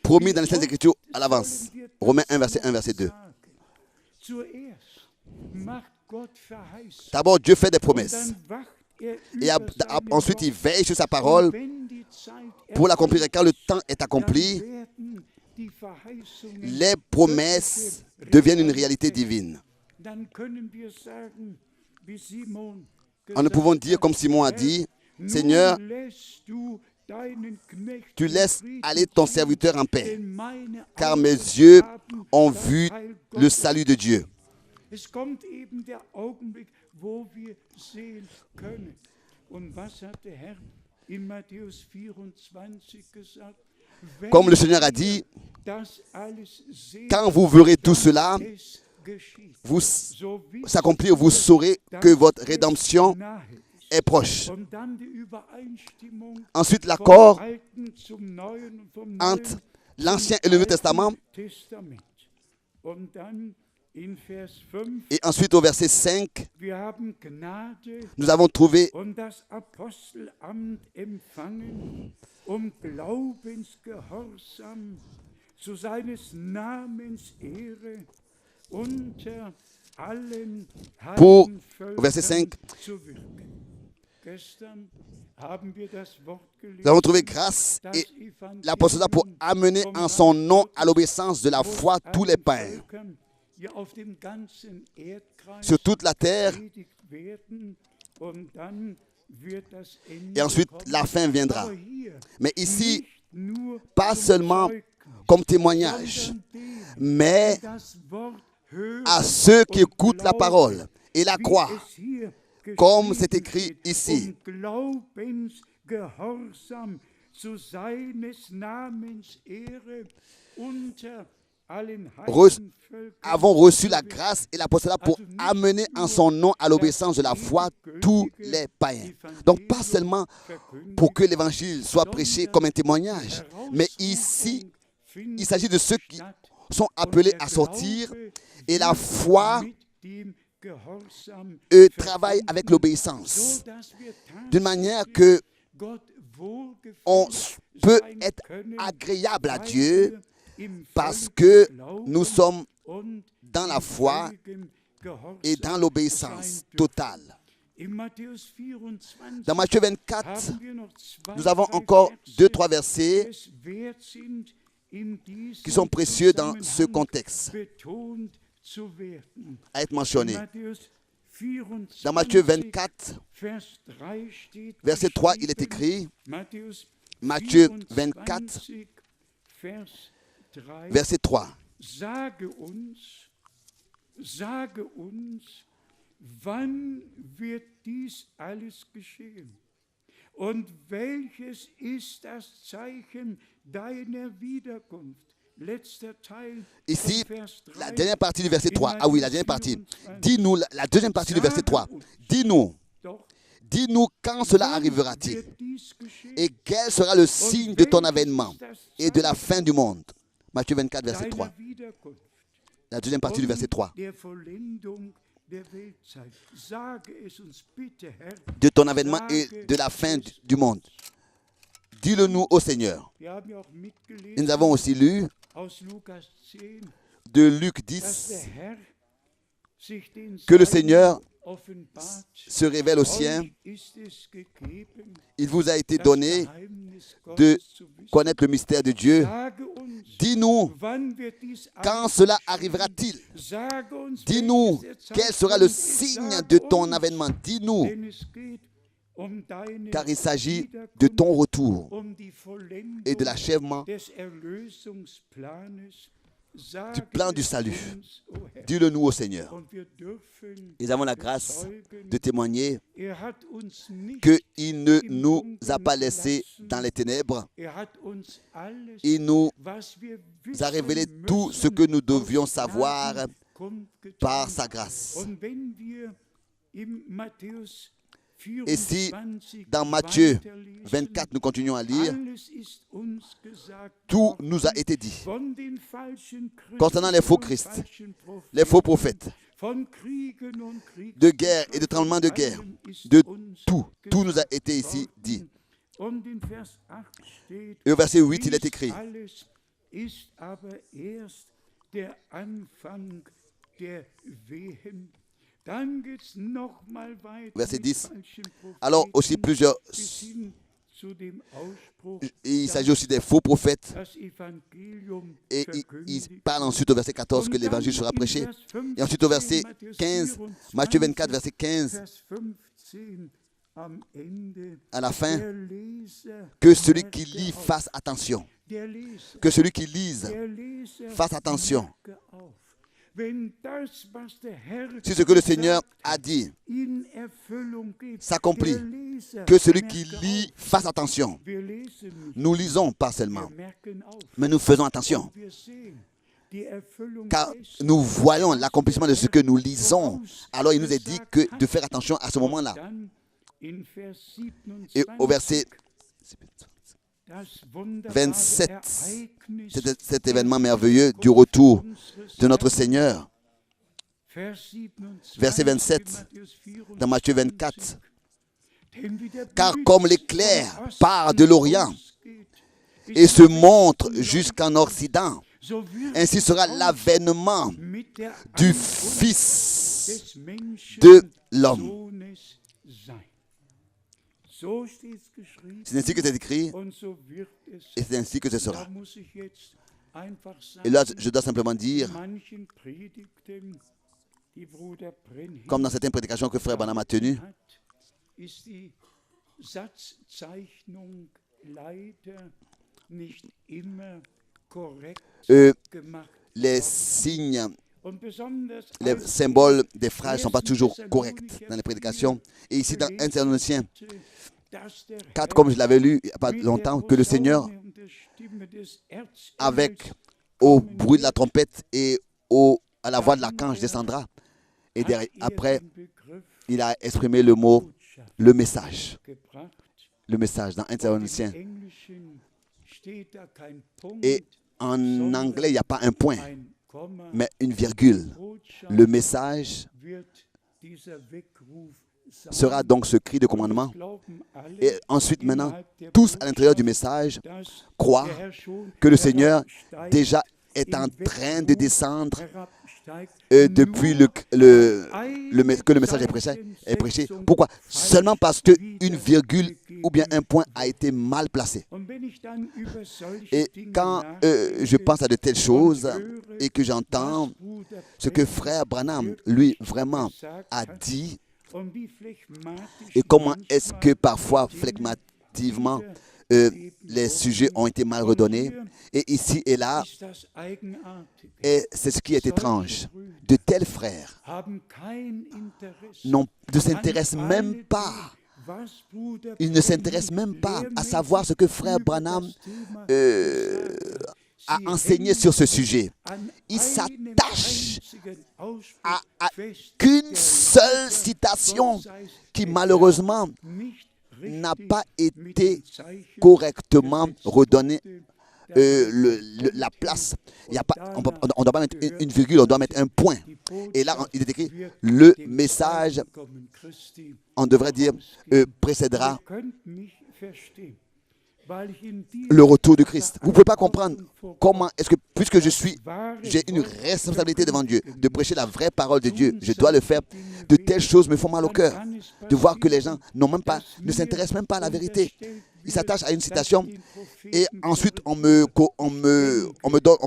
[SPEAKER 2] Promis dans les Saintes Écritures à l'avance. Romains 1, verset 1, verset 2. D'abord, Dieu fait des promesses. Et ensuite, il veille sur sa parole pour l'accomplir. Et quand le temps est accompli, les promesses deviennent une réalité divine. Nous pouvons dire, comme Simon a dit, Seigneur, tu laisses aller ton serviteur en paix, car mes yeux ont vu le salut de Dieu. Comme le Seigneur a dit, quand vous verrez tout cela vous s'accomplir, vous saurez que votre rédemption est proche. Ensuite, l'accord entre l'Ancien et le Nouveau Testament. Et ensuite, au verset 5, nous avons trouvé pour, au verset 5, nous avons trouvé grâce et l'apostolat pour amener en son nom à l'obéissance de la foi tous les païens sur toute la terre. Et ensuite, la fin viendra. Mais ici, pas seulement comme témoignage, mais à ceux qui écoutent la parole et la croient, comme c'est écrit ici. Avons reçu la grâce et l'apostolat pour amener en son nom à l'obéissance de la foi tous les païens. Donc pas seulement pour que l'évangile soit prêché comme un témoignage, mais ici, il s'agit de ceux qui sont appelés à sortir et la foi travaille avec l'obéissance, d'une manière que on peut être agréable à Dieu parce que nous sommes dans la foi et dans l'obéissance totale. Dans Matthieu 24, nous avons encore 2-3 versets qui sont précieux dans ce contexte à être mentionnés. Dans Matthieu 24, verset 3, il est écrit, Matthieu 24, verset 3.
[SPEAKER 1] Sage uns, wann wird dies alles geschehen? Und welches ist das Zeichen deiner Wiederkunft?
[SPEAKER 2] Ici, la dernière partie du verset 3. Ah oui, la dernière partie. Dis-nous, la deuxième partie du verset 3. Dis-nous quand cela arrivera-t-il? Et quel sera le signe de ton avènement et de la fin du monde? Matthieu 24, verset 3. La deuxième partie du verset 3. De ton avènement et de la fin du monde. Dis-le-nous au Seigneur. Et nous avons aussi lu de Luc 10 que le Seigneur se révèle aux siens. Il vous a été donné de connaître le mystère de Dieu. Dis-nous, quand cela arrivera-t-il? Dis-nous, quel sera le signe de ton avènement? Dis-nous, car il s'agit de ton retour et de l'achèvement du plan du salut. Dis-le-nous au Seigneur. Nous avons la grâce de témoigner qu'il ne nous a pas laissés dans les ténèbres. Il nous a révélé tout ce que nous devions savoir par sa grâce. Et si dans Matthieu 24, nous continuons à lire, tout nous a été dit concernant les faux Christ, les faux prophètes, de guerre et de tremblements de guerre, de tout nous a été ici dit. Et au verset 8, il est écrit, verset 10. Alors aussi plusieurs, il s'agit aussi des faux prophètes. Et il parle ensuite au verset 14 que l'évangile sera prêché. Et ensuite au verset 15, Matthieu 24, verset 15, à la fin, que celui qui lit fasse attention. Que celui qui lise fasse attention. Si ce que le Seigneur a dit s'accomplit, que celui qui lit fasse attention. Nous lisons pas seulement, mais nous faisons attention. Car nous voyons l'accomplissement de ce que nous lisons. Alors il nous est dit que de faire attention à ce moment-là. Et au verset 27, cet événement merveilleux du retour de notre Seigneur. Verset 27, dans Matthieu 24. Car comme l'éclair part de l'Orient et se montre jusqu'en Occident, Ainsi sera l'avènement
[SPEAKER 1] mit der
[SPEAKER 2] du
[SPEAKER 1] Ankunft
[SPEAKER 2] Fils
[SPEAKER 1] des
[SPEAKER 2] de l'homme.
[SPEAKER 1] Menschensohnes sein. So steht's geschrieben
[SPEAKER 2] C'est ainsi que c'est écrit
[SPEAKER 1] und so wird es.
[SPEAKER 2] et c'est ainsi que ce sera.
[SPEAKER 1] Da muss ich jetzt einfach
[SPEAKER 2] Et là,
[SPEAKER 1] sagen,
[SPEAKER 2] je dois simplement dire,
[SPEAKER 1] manchen Predigten, die Bruder Brenhem
[SPEAKER 2] comme dans certaines prédications que Frère Branham a tenues,
[SPEAKER 1] hat, ist die Satzzeichnung leider nicht immer korrekt gemacht.
[SPEAKER 2] les signes,
[SPEAKER 1] Und besonders
[SPEAKER 2] les
[SPEAKER 1] als
[SPEAKER 2] symboles des phrases ne sont pas toujours corrects dans les prédications. Et ici, dans 1 Thessaloniciens
[SPEAKER 1] dass der
[SPEAKER 2] 4, comme je l'avais lu il n'y a pas
[SPEAKER 1] mit
[SPEAKER 2] longtemps,
[SPEAKER 1] der
[SPEAKER 2] que le Seigneur,
[SPEAKER 1] Posaune und der Stimme des Erzengels
[SPEAKER 2] avec au bruit de la trompette et à la voix de l'archange, descendra. Et
[SPEAKER 1] hat
[SPEAKER 2] après,
[SPEAKER 1] den Begriff
[SPEAKER 2] il a exprimé le mot,
[SPEAKER 1] Botschaft
[SPEAKER 2] le message.
[SPEAKER 1] gebracht.
[SPEAKER 2] Le message dans 1
[SPEAKER 1] Im
[SPEAKER 2] Thessaloniciens.
[SPEAKER 1] Englischen steht da kein Punkt,
[SPEAKER 2] Et en anglais, il n'y a pas un point,
[SPEAKER 1] ein Komma.
[SPEAKER 2] mais une virgule.
[SPEAKER 1] Botschaft
[SPEAKER 2] Le message
[SPEAKER 1] wird dieser Weckruf sein.
[SPEAKER 2] sera donc ce cri de commandement.
[SPEAKER 1] Wir glauben alle
[SPEAKER 2] Et ensuite, maintenant,
[SPEAKER 1] innerhalb der
[SPEAKER 2] tous à l'intérieur du
[SPEAKER 1] Botschaft,
[SPEAKER 2] message
[SPEAKER 1] dass
[SPEAKER 2] croient
[SPEAKER 1] der Herr schon
[SPEAKER 2] que le Seigneur
[SPEAKER 1] herabsteigt,
[SPEAKER 2] déjà est en
[SPEAKER 1] im
[SPEAKER 2] train de
[SPEAKER 1] Weckruf
[SPEAKER 2] descendre
[SPEAKER 1] herabsteigt,
[SPEAKER 2] depuis
[SPEAKER 1] nur
[SPEAKER 2] que le message est prêché. Pourquoi? Seulement parce qu'une virgule ou bien un point a été mal placé.
[SPEAKER 1] Und wenn ich dann über solche
[SPEAKER 2] Et
[SPEAKER 1] Dinge
[SPEAKER 2] quand
[SPEAKER 1] nachdenke
[SPEAKER 2] je pense à de telles choses
[SPEAKER 1] und höre,
[SPEAKER 2] et que j'entends
[SPEAKER 1] was Bruder
[SPEAKER 2] ce que
[SPEAKER 1] Brenhem
[SPEAKER 2] Frère Branham, lui, vraiment
[SPEAKER 1] gesagt
[SPEAKER 2] a
[SPEAKER 1] hat
[SPEAKER 2] dit,
[SPEAKER 1] und wie phlegmatisch
[SPEAKER 2] et comment est-ce que
[SPEAKER 1] manchmal
[SPEAKER 2] parfois,
[SPEAKER 1] Dinge
[SPEAKER 2] flegmatiquement,
[SPEAKER 1] wiedergegeben
[SPEAKER 2] les sujets ont été mal
[SPEAKER 1] Und
[SPEAKER 2] redonnés.
[SPEAKER 1] hier
[SPEAKER 2] Et ici et là,
[SPEAKER 1] ist das Eigenartige.
[SPEAKER 2] et c'est ce qui est étrange. De tels frères
[SPEAKER 1] Haben kein Interesse
[SPEAKER 2] ne s'intéressent
[SPEAKER 1] an
[SPEAKER 2] même
[SPEAKER 1] alledem,
[SPEAKER 2] pas.
[SPEAKER 1] was Bruder
[SPEAKER 2] Ils ne s'intéressent même pas à savoir ce que Frère Branham a enseigné sur ce sujet. Ils s'attachent à qu'une seule citation qui malheureusement n'a pas été correctement redonnée la place. Il y a pas, on ne doit pas mettre une virgule, on doit mettre un point. Et là, il est écrit, le message, on devrait dire, précédera le retour de Christ. Vous ne pouvez pas comprendre comment est-ce que, puisque j'ai une responsabilité devant Dieu, de prêcher la vraie parole de Dieu, je dois le faire. De telles choses me font mal au cœur. De voir que les gens ne s'intéressent même pas à la vérité. Ils s'attachent à une citation et ensuite on me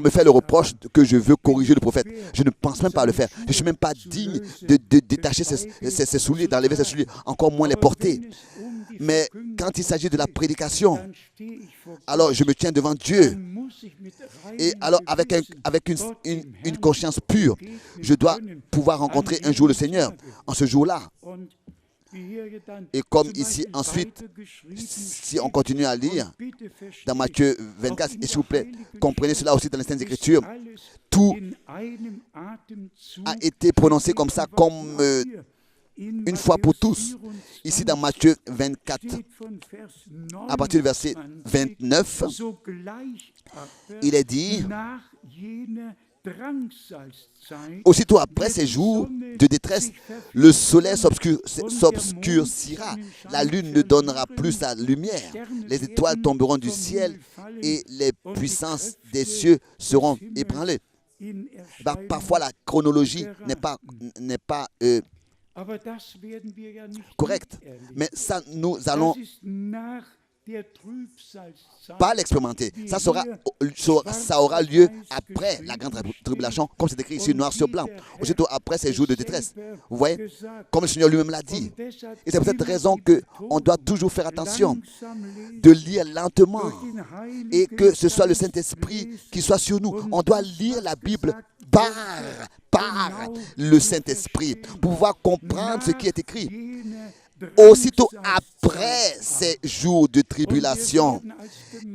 [SPEAKER 2] fait le reproche que je veux corriger le prophète. Je ne pense même pas à le faire. Je ne suis même pas digne de détacher ses souliers, d'enlever ses souliers, encore moins les porter. Mais quand il s'agit de la prédication, alors je me tiens devant Dieu. Et alors avec une conscience pure, je dois pouvoir rencontrer un jour le Seigneur. En ce jour-là, et comme ici, ensuite, si on continue à lire dans Matthieu 24, et s'il vous plaît, comprenez cela aussi dans les Saintes Écritures, tout a été prononcé comme ça, comme une fois pour tous. Ici dans Matthieu 24, à partir du verset 29, il est dit, aussitôt après ces jours de détresse, le soleil s'obscurcira, la lune ne donnera plus sa lumière, les étoiles tomberont du ciel et les puissances des cieux seront ébranlées. Parfois la chronologie n'est pas correcte, mais ça nous allons pas l'expérimenter. Ça aura lieu après la grande tribulation, comme c'est écrit ici noir sur blanc, aussitôt après ces jours de détresse. Vous voyez, comme le Seigneur lui-même l'a dit. Et c'est pour cette raison qu'on doit toujours faire attention de lire lentement et que ce soit le Saint-Esprit qui soit sur nous. On doit lire la Bible par le Saint-Esprit pour pouvoir comprendre ce qui est écrit. Aussitôt après ces jours de tribulation.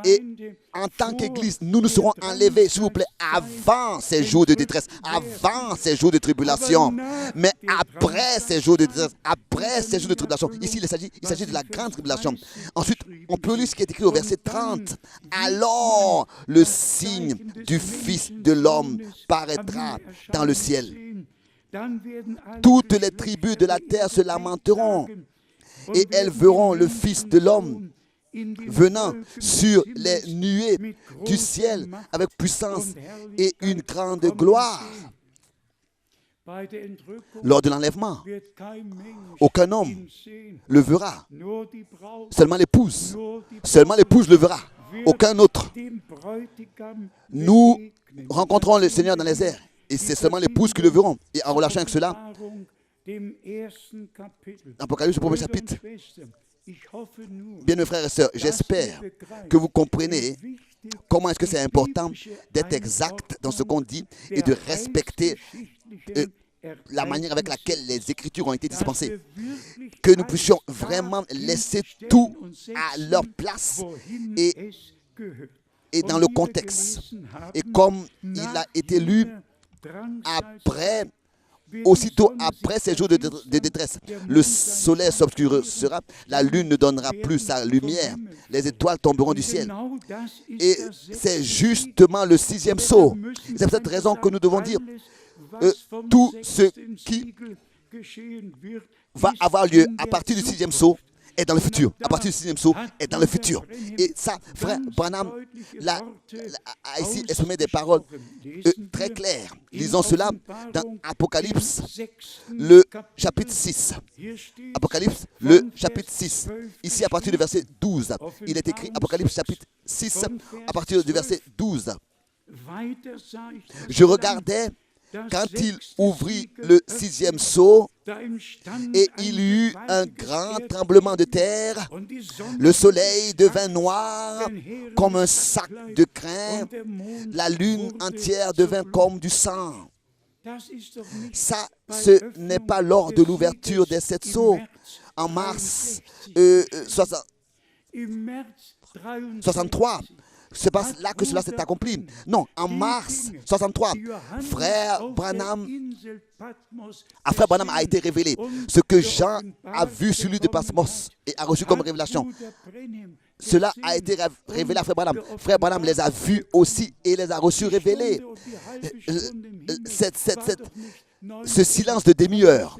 [SPEAKER 2] Et en tant qu'Église, nous serons enlevés, s'il vous plaît, avant ces jours de détresse, avant ces jours de tribulation. Mais après ces jours de détresse, après ces jours de tribulation, ici il s'agit de la grande tribulation. Ensuite, on peut lire ce qui est écrit au verset 30. Alors, le signe du Fils de l'homme paraîtra dans le ciel. Toutes les tribus de la terre se lamenteront. Et elles verront le Fils de l'homme venant sur les nuées du ciel avec puissance et une grande gloire. Lors de l'enlèvement, aucun homme le verra. Seulement l'épouse. Seulement l'épouse le verra. Aucun autre. Nous rencontrons le Seigneur dans les airs. Et c'est seulement l'épouse qui le verront. Et en relation avec cela, Apocalypse, le premier chapitre. Bien, mes frères et sœurs, j'espère que vous comprenez comment est-ce que c'est important d'être exact dans ce qu'on dit et de respecter la manière avec laquelle les Écritures ont été dispensées. Que nous puissions vraiment laisser tout à leur place et dans le contexte. Et comme il a été lu après, aussitôt après ces jours de détresse, le soleil s'obscurcira, la lune ne donnera plus sa lumière, les étoiles tomberont du ciel. Et c'est justement le sixième sceau. C'est pour cette raison que nous devons dire tout ce qui va avoir lieu à partir du sixième sceau est dans le futur. À partir du sixième sceau est dans le futur. Et ça, frère Branham a ici exprimé des paroles très claires. Lisons cela dans Apocalypse, le chapitre 6. Apocalypse, le chapitre 6. Ici, à partir du verset 12. Il est écrit Apocalypse, chapitre 6, à partir du verset 12. Je regardais quand il ouvrit le sixième sceau, et il y eut un grand tremblement de terre, le soleil devint noir comme un sac de crin, la lune entière devint comme du sang. Ça, ce n'est pas lors de l'ouverture des sept sceaux, en mars 63. C'est pas là que cela s'est accompli. Non, en mars 63, frère Branham a été révélé. Ce que Jean a vu sur l'île de Patmos et a reçu comme révélation, cela a été révélé à frère Branham. Frère Branham les a vus aussi et les a reçus révélés. Ce silence de demi-heure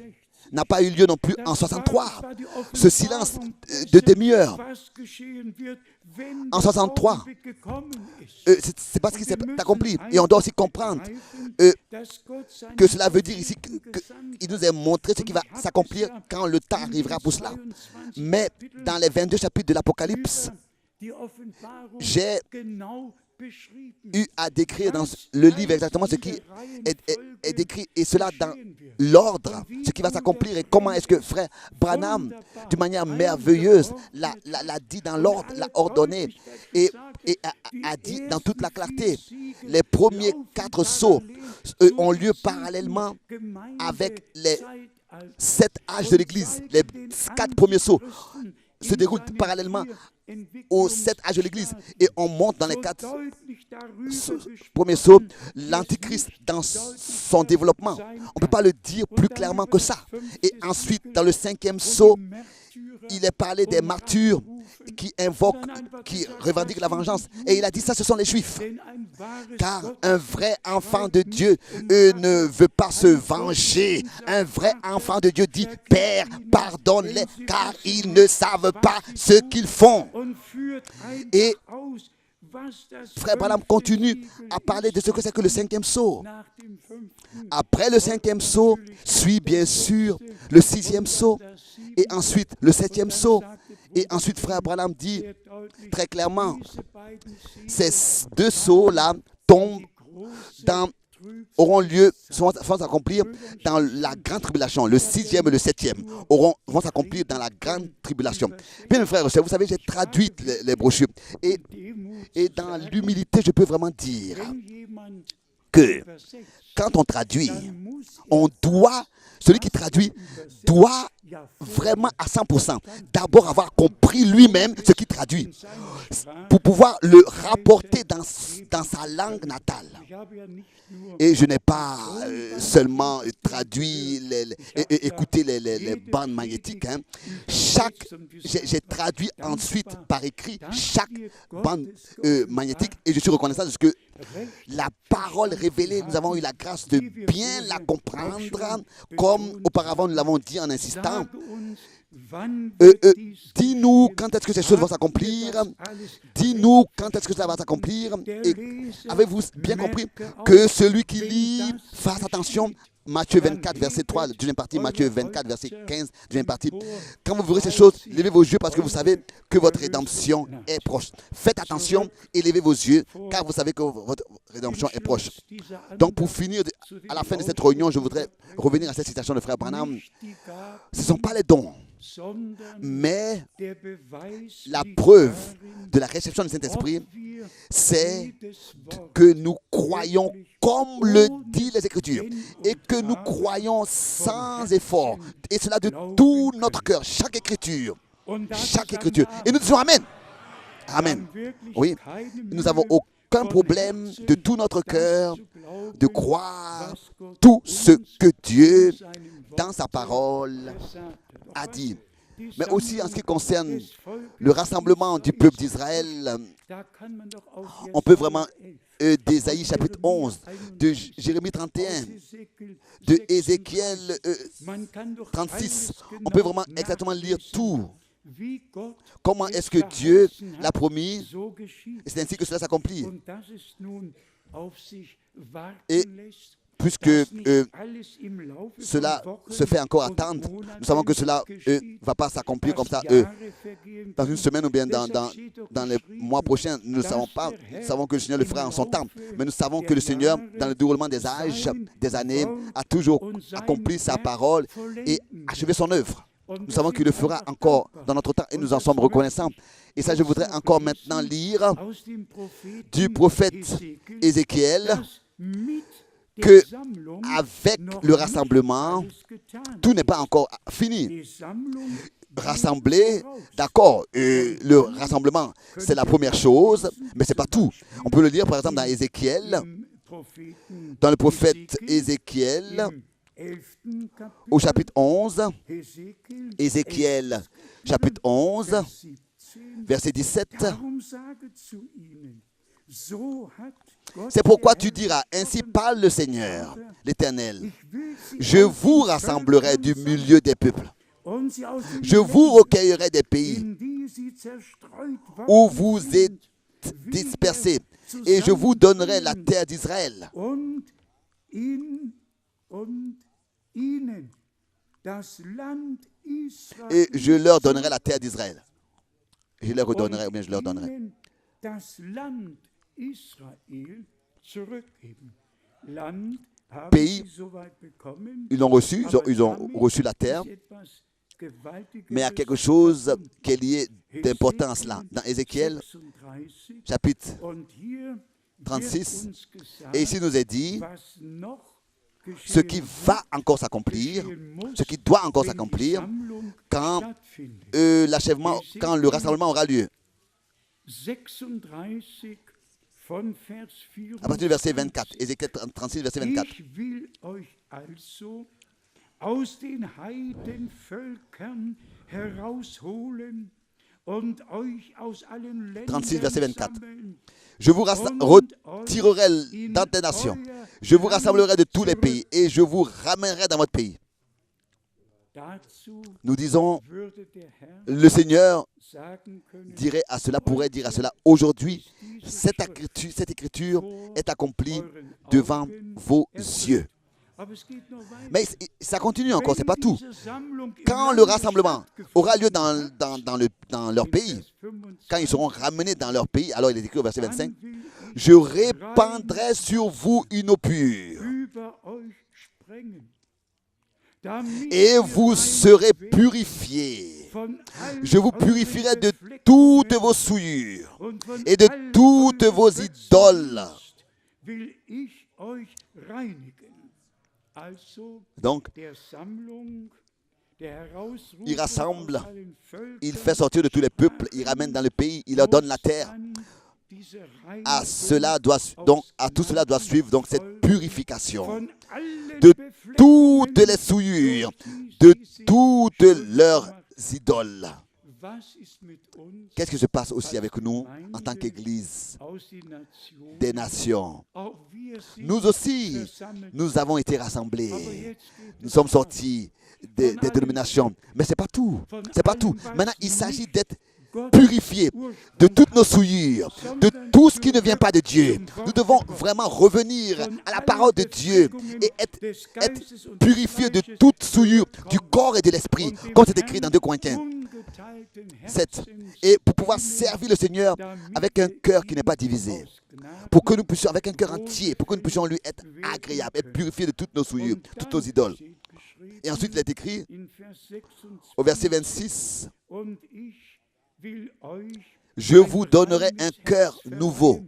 [SPEAKER 2] n'a pas eu lieu non plus en 63. Ce silence de demi-heure en 63, c'est pas ce qui s'est accompli. Et on doit aussi comprendre que cela veut dire ici qu'il nous est montré ce qui va s'accomplir quand le temps arrivera pour cela. Mais dans les 22 chapitres de l'Apocalypse, j'ai eu à décrire dans le livre exactement ce qui est décrit, et cela dans l'ordre, ce qui va s'accomplir et comment est-ce que frère Branham, d'une manière merveilleuse, l'a dit dans l'ordre, l'a ordonné et a dit dans toute la clarté. Les premiers 4 sceaux ont lieu parallèlement avec les 7 âges de l'Église. Les 4 premiers sceaux se déroulent parallèlement aux 7 âges de l'Église. Et on monte dans les 4 premiers sceaux l'Antichrist dans son développement. On ne peut pas le dire plus clairement que ça. Et ensuite, dans le 5e sceau, il est parlé des martyrs qui invoquent, qui revendiquent la vengeance. Et il a dit ça, ce sont les Juifs. Car un vrai enfant de Dieu ne veut pas se venger. Un vrai enfant de Dieu dit, Père, pardonne-les, car ils ne savent pas ce qu'ils font. Et frère Branham continue à parler de ce que c'est que le 5e sceau. Après le 5e sceau, suit bien sûr le 6e sceau, et ensuite le 7e sceau. Et ensuite, frère Branham dit très clairement, ces 2 sceaux-là auront lieu, vont s'accomplir dans la grande tribulation. Le 6e et le 7e vont s'accomplir dans la grande tribulation. Bien, mes frères et sœurs, vous savez, j'ai traduit les brochures. Et dans l'humilité, je peux vraiment dire que quand on traduit, celui qui traduit doit vraiment à 100% d'abord avoir compris lui-même ce qu'il traduit pour pouvoir le rapporter dans sa langue natale. Et je n'ai pas seulement traduit, écouté les bandes magnétiques. J'ai traduit ensuite par écrit chaque bande magnétique, et je suis reconnaissant de ce que la parole révélée, nous avons eu la grâce de bien la comprendre, comme auparavant nous l'avons dit en insistant. maintenant, dis-nous quand est-ce que ces choses vont s'accomplir. Dis-nous quand est-ce que ça va s'accomplir. Et avez-vous bien compris que celui qui lit fasse attention? Matthieu 24, verset 3, deuxième partie, Matthieu 24, verset 15, deuxième partie. Quand vous verrez ces choses, levez vos yeux parce que vous savez que votre rédemption est proche. Faites attention et levez vos yeux car vous savez que votre rédemption est proche. Donc pour finir, à la fin de cette réunion, je voudrais revenir à cette citation de frère Branham. Ce ne sont pas les dons, mais la preuve de la réception du Saint-Esprit, c'est que nous croyons comme le dit les Écritures et que nous croyons sans effort, et cela de tout notre cœur, chaque Écriture. Et nous disons Amen. Amen. Oui, nous n'avons aucun problème de tout notre cœur de croire tout ce que Dieu, dans sa parole, a dit. Mais aussi en ce qui concerne le rassemblement du peuple d'Israël, on peut vraiment, d'Ésaïe chapitre 11, de Jérémie 31, de Ézéchiel 36, on peut vraiment exactement lire tout. Comment est-ce que Dieu l'a promis, et c'est ainsi que cela s'accomplit. Et puisque cela se fait encore attendre, nous savons que cela ne va pas s'accomplir comme ça dans une semaine ou bien dans les mois prochains. Nous ne le savons pas. Nous savons que le Seigneur le fera en son temps. Mais nous savons que le Seigneur, dans le déroulement des âges, des années, a toujours accompli sa parole et achevé son œuvre. Nous savons qu'il le fera encore dans notre temps et nous en sommes reconnaissants. Et ça, je voudrais encore maintenant lire du prophète Ézéchiel que avec le rassemblement, tout n'est pas encore fini. Rassembler, d'accord, le rassemblement, c'est la première chose, mais ce n'est pas tout. On peut le lire, par exemple, dans Ézéchiel, dans le prophète Ézéchiel, au chapitre 11, Ézéchiel, chapitre 11, verset 17. C'est pourquoi tu diras, ainsi parle le Seigneur, l'Éternel. Je vous rassemblerai du milieu des peuples. Je vous recueillerai des pays où vous êtes dispersés, et je vous donnerai la terre d'Israël. Et je leur donnerai la terre d'Israël. Je leur redonnerai, ou bien je leur donnerai. Pays, ils ont reçu la terre, mais il y a quelque chose qui est lié d'importance là. Dans Ézéchiel, chapitre 36, et ici nous est dit ce qui va encore s'accomplir, ce qui doit encore s'accomplir quand l'achèvement, quand le rassemblement aura lieu. À partir du verset 24, Ézéchiel 36, verset 24. 36, verset 24. Je vous retirerai dans tes nations, je vous rassemblerai de tous les pays et je vous ramènerai dans votre pays. Nous disons, le Seigneur pourrait dire à cela, aujourd'hui, cette écriture est accomplie devant vos yeux. Mais ça continue encore, ce n'est pas tout. Quand le rassemblement aura lieu dans leur pays, quand ils seront ramenés dans leur pays, alors il est écrit au verset 25, « Je répandrai sur vous une eau pure, et vous serez purifiés. Je vous purifierai de toutes vos souillures et de toutes vos idoles. » Donc, il rassemble, il fait sortir de tous les peuples, il ramène dans le pays, il leur donne la terre. À tout cela doit suivre donc cette purification de toutes les souillures, de toutes leurs idoles. Qu'est-ce qui se passe aussi avec nous en tant qu'Église des nations? Nous aussi, nous avons été rassemblés. Nous sommes sortis des dénominations. Mais ce n'est pas tout. C'est pas tout. Maintenant, il s'agit d'être purifiés de toutes nos souillures, de tout ce qui ne vient pas de Dieu. Nous devons vraiment revenir à la parole de Dieu et être purifiés de toute souillure du corps et de l'esprit, comme c'est écrit dans 2 Corinthiens 7. Et pour pouvoir servir le Seigneur avec un cœur qui n'est pas divisé, pour que nous puissions, avec un cœur entier, pour que nous puissions lui être agréables, être purifiés de toutes nos souillures, toutes nos idoles. Et ensuite, il est écrit au verset 26, je vous donnerai un cœur nouveau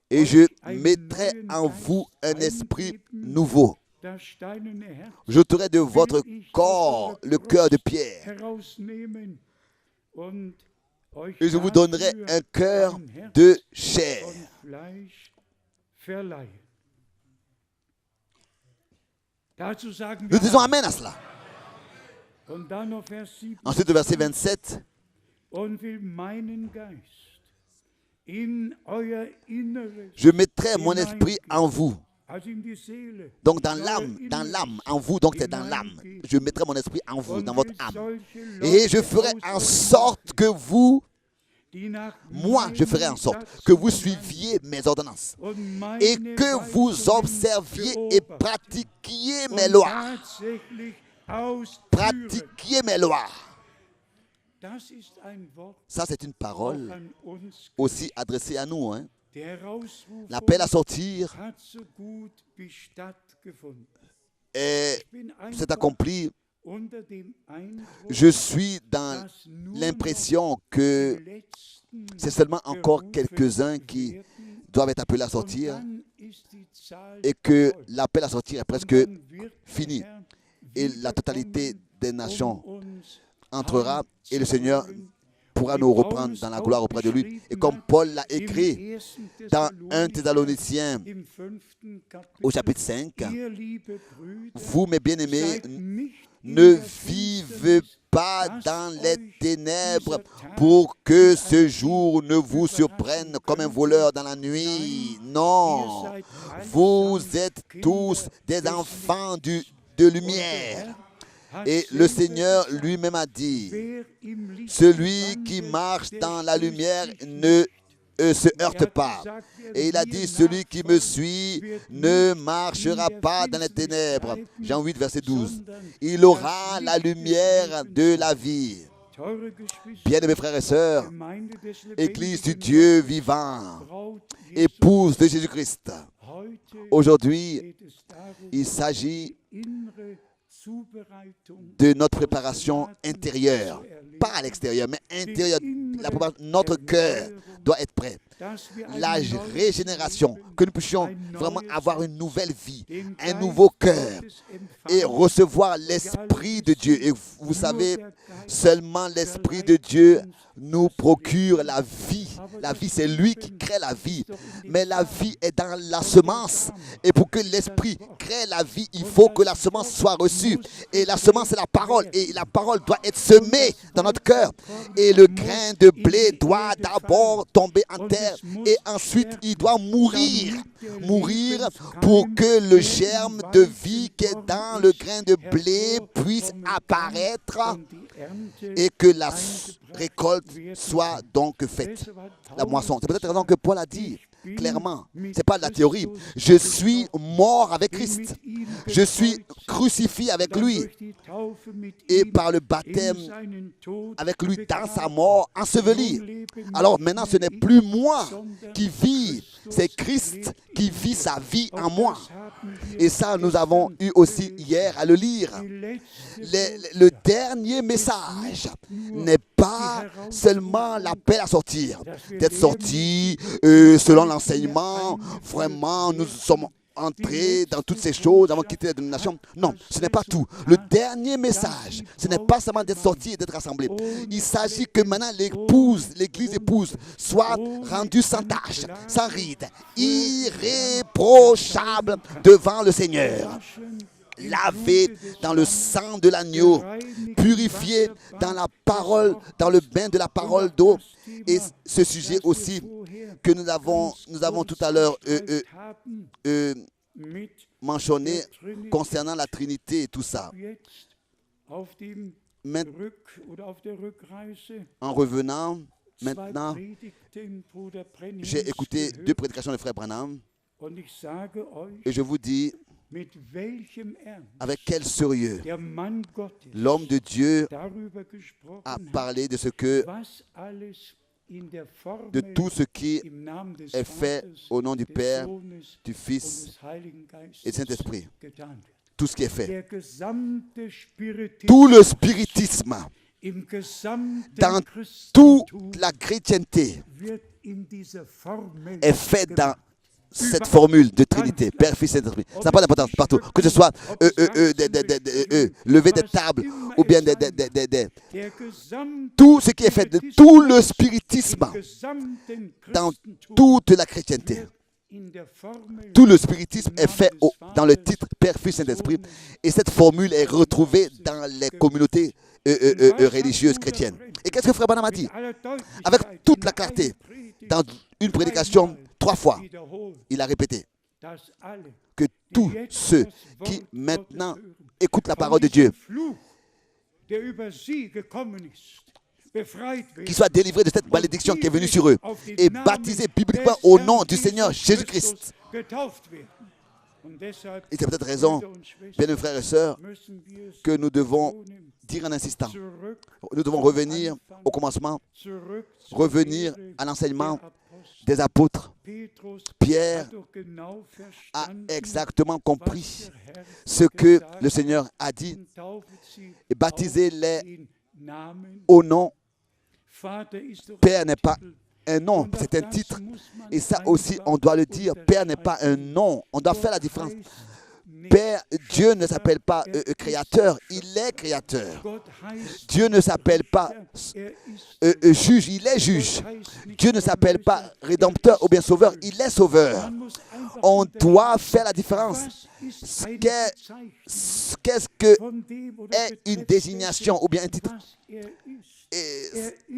[SPEAKER 2] et je mettrai en vous un esprit nouveau. J'ôterai de votre corps le cœur de pierre et je vous donnerai un cœur de chair. Nous disons Amen à cela. Ensuite, le verset 27. Je mettrai mon esprit en vous. Donc dans l'âme, en vous, donc c'est dans l'âme. Je mettrai mon esprit en vous, dans votre âme. Et je ferai en sorte que vous, moi, je ferai en sorte que vous suiviez mes ordonnances et que vous observiez et pratiquiez mes lois. Pratiquiez mes lois. Ça, c'est une parole aussi adressée à nous. Hein. L'appel à sortir s'est accompli. Je suis dans l'impression que c'est seulement encore quelques-uns qui doivent être appelés à sortir et que l'appel à sortir est presque fini. Et la totalité des nations entrera et le Seigneur pourra nous reprendre dans la gloire auprès de lui. Et comme Paul l'a écrit dans 1 Thessaloniciens au chapitre 5, vous, mes bien-aimés, ne vivez pas dans les ténèbres pour que ce jour ne vous surprenne comme un voleur dans la nuit. Non, vous êtes tous des enfants de lumière. Et le Seigneur lui-même a dit, celui qui marche dans la lumière ne se heurte pas. Et il a dit, celui qui me suit ne marchera pas dans les ténèbres. Jean 8, verset 12. Il aura la lumière de la vie. Bien-aimés frères et sœurs, Église du Dieu vivant, épouse de Jésus-Christ. Aujourd'hui, il s'agit de notre préparation intérieure, pas à l'extérieur, mais intérieure. Notre cœur doit être prêt. La régénération, que nous puissions vraiment avoir une nouvelle vie, un nouveau cœur et recevoir l'Esprit de Dieu. Et vous savez, seulement l'Esprit de Dieu nous procure la vie. La vie, c'est lui qui crée la vie. Mais la vie est dans la semence. Et pour que l'Esprit crée la vie, il faut que la semence soit reçue. Et la semence, c'est la parole. Et la parole doit être semée dans notre cœur. Et le grain de blé doit d'abord tomber en terre. Et ensuite, il doit mourir. Mourir pour que le germe de vie qui est dans le grain de blé puisse apparaître et que la récolte soit donc faite. La moisson. C'est peut-être la raison que Paul a dit clairement. Ce n'est pas de la théorie. Je suis mort avec Christ. Je suis crucifié avec lui. Et par le baptême avec lui dans sa mort, enseveli. Alors maintenant, ce n'est plus moi qui vis. C'est Christ qui vit sa vie en moi. Et ça, nous avons eu aussi hier à le lire. Le dernier message n'est pas seulement l'appel à sortir. D'être sorti selon l'enseignement. Vraiment, nous sommes entrés dans toutes ces choses, avons quitté la dénomination. Non, ce n'est pas tout. Le dernier message, ce n'est pas seulement d'être sorti et d'être rassemblé. Il s'agit que maintenant l'église épouse, soit rendue sans tache, sans ride, irréprochable devant le Seigneur. lavés dans le sang de l'agneau, purifiés dans la parole, dans le bain de la parole d'eau. Et ce sujet aussi que nous avons tout à l'heure mentionné concernant la Trinité et tout ça. En revenant, maintenant, j'ai écouté 2 prédications de frère Branham et je vous dis avec quel sérieux l'homme de Dieu a parlé de tout ce qui est fait au nom du Père, du Fils et du Saint-Esprit. Tout ce qui est fait. Tout le spiritisme dans toute la chrétienté est fait dans cette formule de Trinité, Père, Fils et Saint-Esprit. Ça n'a pas d'importance partout. Que ce soit lever des tables ou bien tout ce qui est fait de tout le spiritisme dans toute la chrétienté. Tout le spiritisme est fait dans le titre Père, Fils, Saint-Esprit. Et cette formule est retrouvée dans les communautés religieuses chrétiennes. Et qu'est-ce que Frère Branham a dit? Avec toute la clarté, dans une prédication 3 fois, il a répété que tous ceux qui maintenant écoutent la parole de Dieu, qui soient délivrés de cette malédiction qui est venue sur eux et baptisés bibliquement au nom du Seigneur Jésus-Christ. Et c'est peut-être raison, bien mes frères et sœurs, que nous devons dire en insistant. Nous devons revenir au commencement, revenir à l'enseignement des apôtres. Pierre a exactement compris ce que le Seigneur a dit et baptisez-les au nom. Père n'est pas un nom, c'est un titre. Et ça aussi, on doit le dire. Père n'est pas un nom. On doit faire la différence. Père, Dieu ne s'appelle pas créateur, il est créateur. Dieu ne s'appelle pas juge, il est juge. Dieu ne s'appelle pas rédempteur ou bien sauveur, il est sauveur. On doit faire la différence. Qu'est-ce que est une désignation ou bien un titre? Et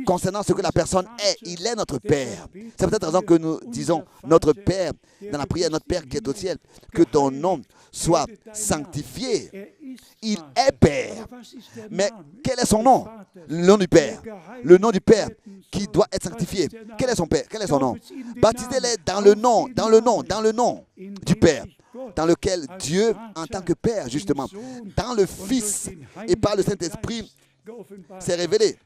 [SPEAKER 2] concernant ce que la personne est, il est notre Père. C'est peut-être la raison que nous disons notre Père, dans la prière, notre Père qui est au ciel, que ton nom soit sanctifié. Il est Père. Mais quel est son nom? Le nom du Père. Le nom du Père qui doit être sanctifié. Quel est son Père? Quel est son nom? Baptisez-les dans le nom du Père, dans lequel Dieu, en tant que Père, justement, dans le Fils et par le Saint-Esprit, s'est révélé.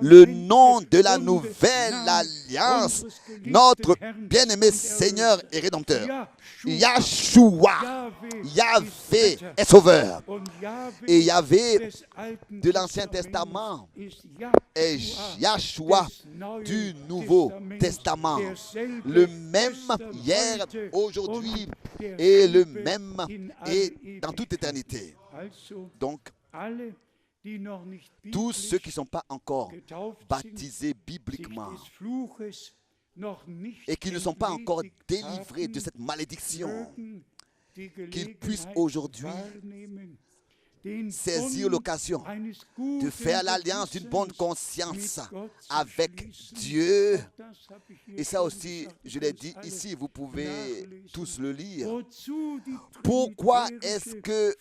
[SPEAKER 2] Le nom de la nouvelle alliance, notre bien-aimé Seigneur et Rédempteur, Yahshua, Yahvé est sauveur. Et Yahvé de l'Ancien Testament est Yahshua du Nouveau Testament. Le même hier, aujourd'hui et le même et dans toute éternité. Donc, tous ceux qui ne sont pas encore baptisés bibliquement et qui ne sont pas encore délivrés de cette malédiction, qu'ils puissent aujourd'hui saisir l'occasion de faire l'alliance d'une bonne conscience avec Dieu. Et ça aussi, je l'ai dit ici, vous pouvez tous le lire. Pourquoi est-ce que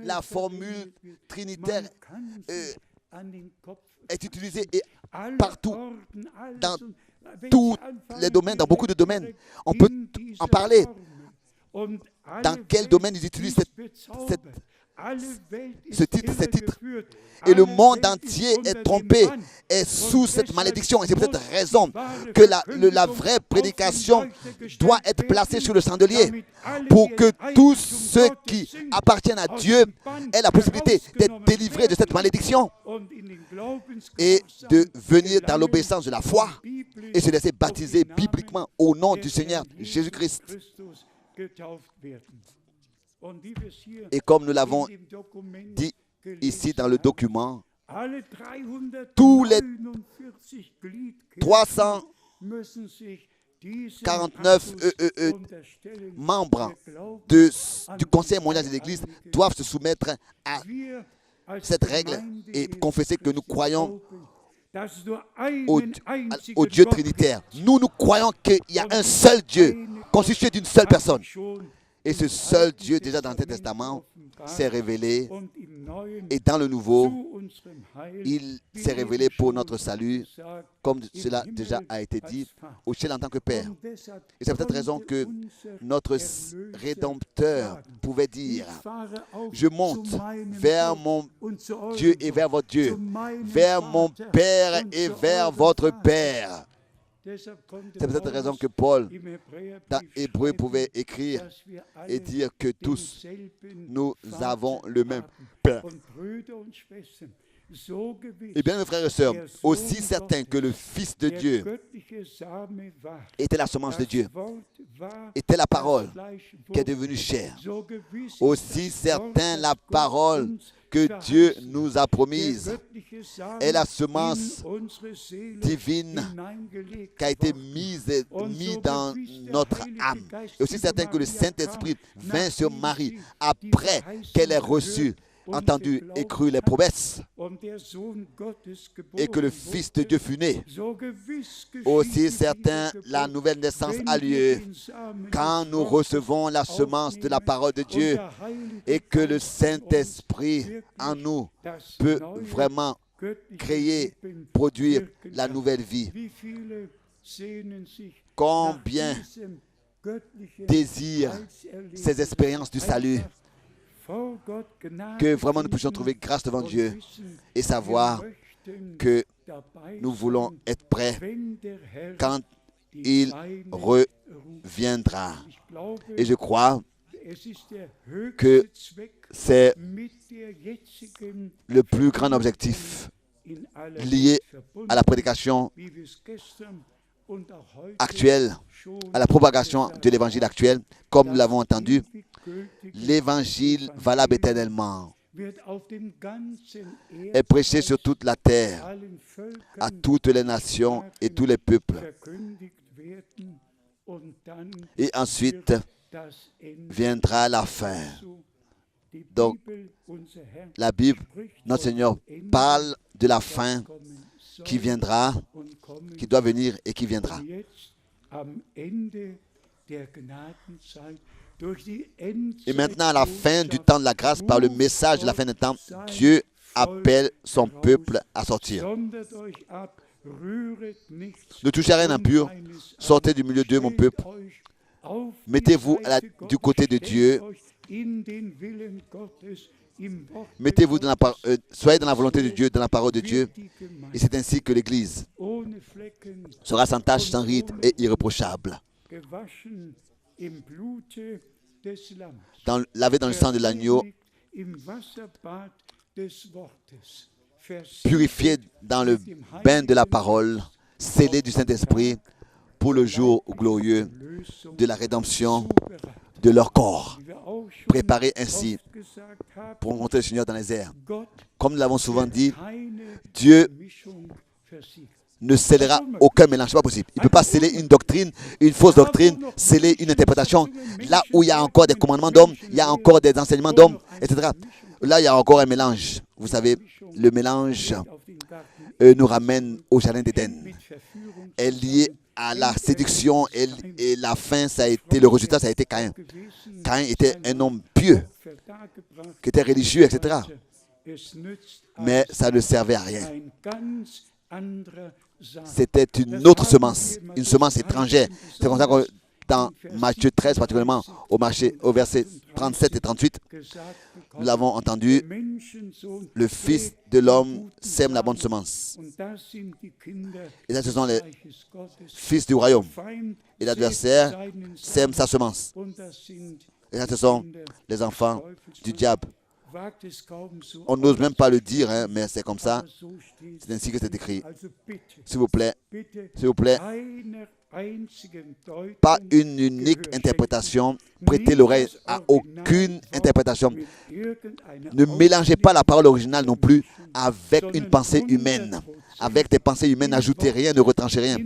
[SPEAKER 2] la formule trinitaire est utilisée et partout, dans tous les domaines, dans beaucoup de domaines? On peut en parler. Dans quel domaine ils utilisent ce titre. Et le monde entier est trompé, est sous cette malédiction. Et c'est peut-être raison que la vraie prédication doit être placée sur le chandelier pour que tous ceux qui appartiennent à Dieu aient la possibilité d'être délivrés de cette malédiction et de venir dans l'obéissance de la foi et se laisser baptiser bibliquement au nom du Seigneur Jésus-Christ. Et comme nous l'avons dit ici dans le document, tous les 300 49 membres du Conseil mondial de l'Église doivent se soumettre à cette règle et confesser que nous croyons au Dieu trinitaire. Nous croyons qu'il y a un seul Dieu, constitué d'une seule personne. Et ce seul Dieu, déjà dans l'Ancien Testament, s'est révélé. Et dans le Nouveau, il s'est révélé pour notre salut, comme cela déjà a été dit, au ciel en tant que Père. Et c'est pour cette raison que notre Rédempteur pouvait dire, je monte vers mon Dieu et vers votre Dieu, vers mon Père et vers votre Père. C'est pour cette raison que Paul, dans Hébreu, pouvait écrire et dire que tous, nous avons le même Père. Et bien, mes frères et sœurs, aussi certain que le Fils de Dieu était la semence de Dieu, était la parole qui est devenue chair, aussi certain la parole que Dieu nous a promise est la semence divine qui a été mise dans notre âme. Et aussi certain que le Saint-Esprit vint sur Marie après qu'elle ait reçu, entendu et cru les promesses et que le Fils de Dieu fut né. Aussi certain la nouvelle naissance a lieu quand nous recevons la semence de la parole de Dieu et que le Saint-Esprit en nous peut vraiment créer, produire la nouvelle vie. Combien désirent ces expériences du salut, que vraiment nous puissions trouver grâce devant Dieu et savoir que nous voulons être prêts quand il reviendra. Et je crois que c'est le plus grand objectif lié à la prédication actuelle, à la propagation de l'évangile actuel, comme nous l'avons entendu. L'évangile valable éternellement est prêché sur toute la terre, à toutes les nations et tous les peuples. Et ensuite viendra la fin. Donc, la Bible, notre Seigneur parle de la fin qui viendra, qui doit venir et qui viendra. Et maintenant, à la fin du temps de la grâce, par le message de la fin des temps, Dieu appelle son peuple à sortir. Ne touchez à rien d'impur, sortez du milieu d'eux, mon peuple. Mettez-vous du côté de Dieu. Mettez-vous soyez dans la volonté de Dieu, dans la parole de Dieu. Et c'est ainsi que l'Église sera sans tache, sans ride et irréprochable. Lavé dans le sang de l'agneau, purifié dans le bain de la parole, scellé du Saint-Esprit pour le jour glorieux de la rédemption de leur corps. Préparés ainsi pour rencontrer le Seigneur dans les airs. Comme nous l'avons souvent dit, Dieu ne scellera aucun mélange, c'est pas possible. Il ne peut pas sceller une doctrine, une fausse doctrine, sceller une interprétation. Là où il y a encore des commandements d'hommes, il y a encore des enseignements d'hommes, etc. Là, il y a encore un mélange. Vous savez, le mélange nous ramène au jardin d'Éden. Elle est liée à la séduction et la fin, ça a été, le résultat, ça a été Caïn. Caïn était un homme pieux, qui était religieux, etc. Mais ça ne servait à rien. C'était une autre semence, une semence étrangère. C'est comme ça que dans Matthieu 13, particulièrement au verset 37 et 38, nous l'avons entendu, le Fils de l'homme sème la bonne semence. Et là, ce sont les fils du royaume. Et l'adversaire sème sa semence. Et là, ce sont les enfants du diable. On n'ose même pas le dire, hein, mais c'est comme ça. C'est ainsi que c'est écrit. S'il vous plaît, pas une unique interprétation. Prêtez l'oreille à aucune interprétation. Ne mélangez pas la parole originale non plus avec une pensée humaine. Avec des pensées humaines, n'ajoutez rien, ne retranchez rien.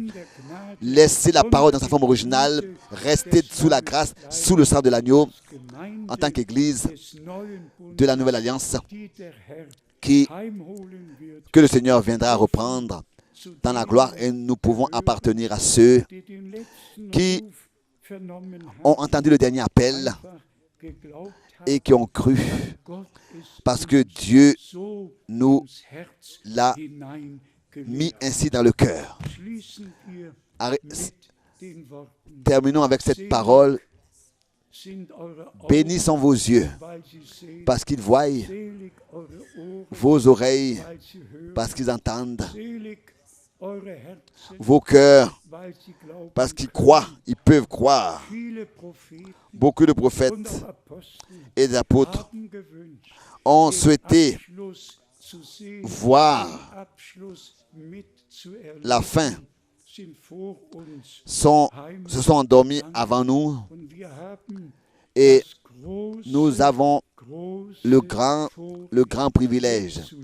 [SPEAKER 2] laissez la parole dans sa forme originale, restez sous la grâce, sous le sang de l'agneau, en tant qu'Église de la Nouvelle Alliance, que le Seigneur viendra reprendre dans la gloire, et nous pouvons appartenir à ceux qui ont entendu le dernier appel et qui ont cru, parce que Dieu nous l'a mis ainsi dans le cœur. Terminons avec cette parole. Bénis sont vos yeux, parce qu'ils voient, vos oreilles, parce qu'ils entendent, vos cœurs, parce qu'ils croient, ils peuvent croire. Beaucoup de prophètes et d'apôtres ont souhaité voir la fin, se sont endormis avant nous, et nous avons le grand privilège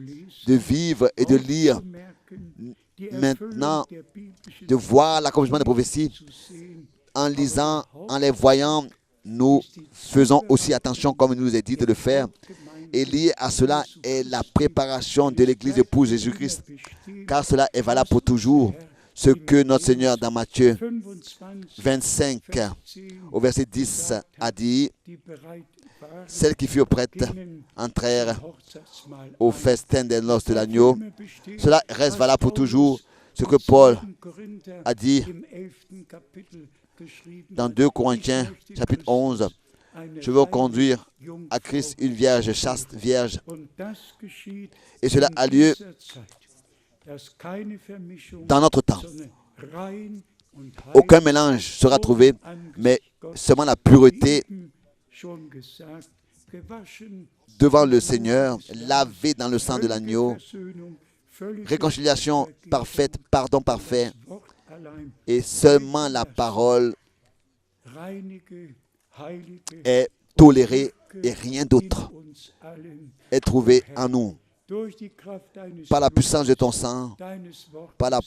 [SPEAKER 2] de vivre et de lire maintenant, de voir l'accomplissement des prophéties. En lisant, en les voyant, nous faisons aussi attention, comme il nous est dit de le faire. Et lié à cela est la préparation de l'Église pour Jésus-Christ, car cela est valable pour toujours. Ce que notre Seigneur dans Matthieu 25, au verset 10, a dit, celles qui furent prêtes entrèrent au festin des noces de l'agneau. Cela reste valable pour toujours. Ce que Paul a dit dans 2 Corinthiens, chapitre 11, je veux conduire à Christ une vierge chaste, vierge. Et cela a lieu dans notre temps. Aucun mélange sera trouvé, mais seulement la pureté devant le Seigneur, lavé dans le sang de l'agneau, réconciliation parfaite, pardon parfait, et seulement la parole est tolérée et rien d'autre est trouvé en nous. Par la puissance de ton sang, par la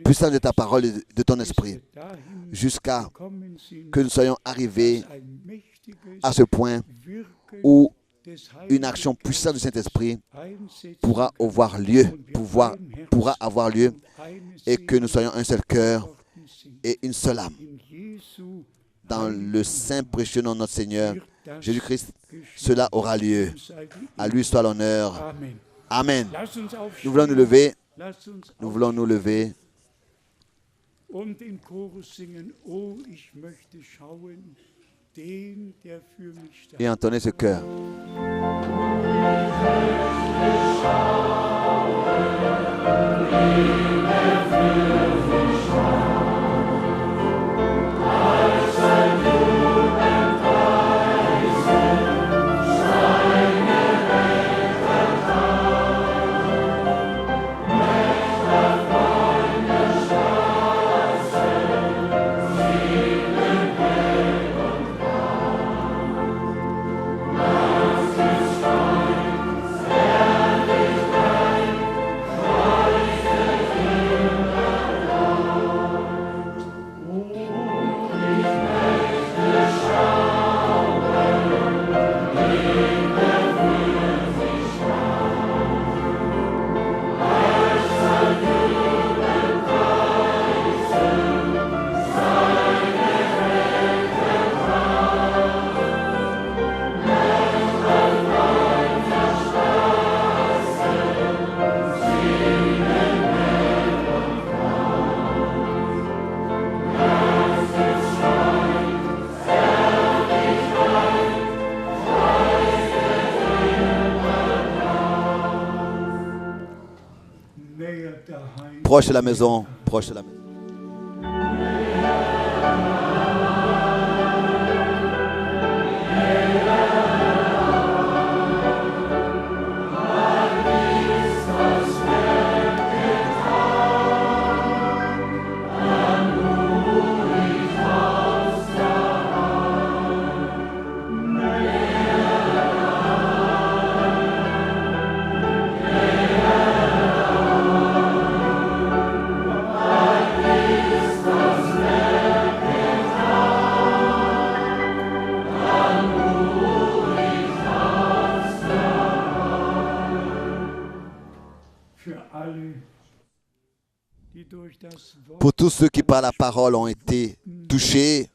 [SPEAKER 2] puissance de ta parole et de ton esprit, jusqu'à que nous soyons arrivés à ce point où une action puissante du Saint-Esprit pourra avoir lieu, et que nous soyons un seul cœur et une seule âme. Dans le saint précieux nom de notre Seigneur Jésus-Christ, cela aura lieu. À lui soit l'honneur. Amen. Nous voulons nous lever. Nous voulons nous lever. Et entonner ce cœur. Proche de la maison, proche de la maison.
[SPEAKER 1] für alle, die durch das Wort
[SPEAKER 2] pour tous ceux qui par la parole ont été touchés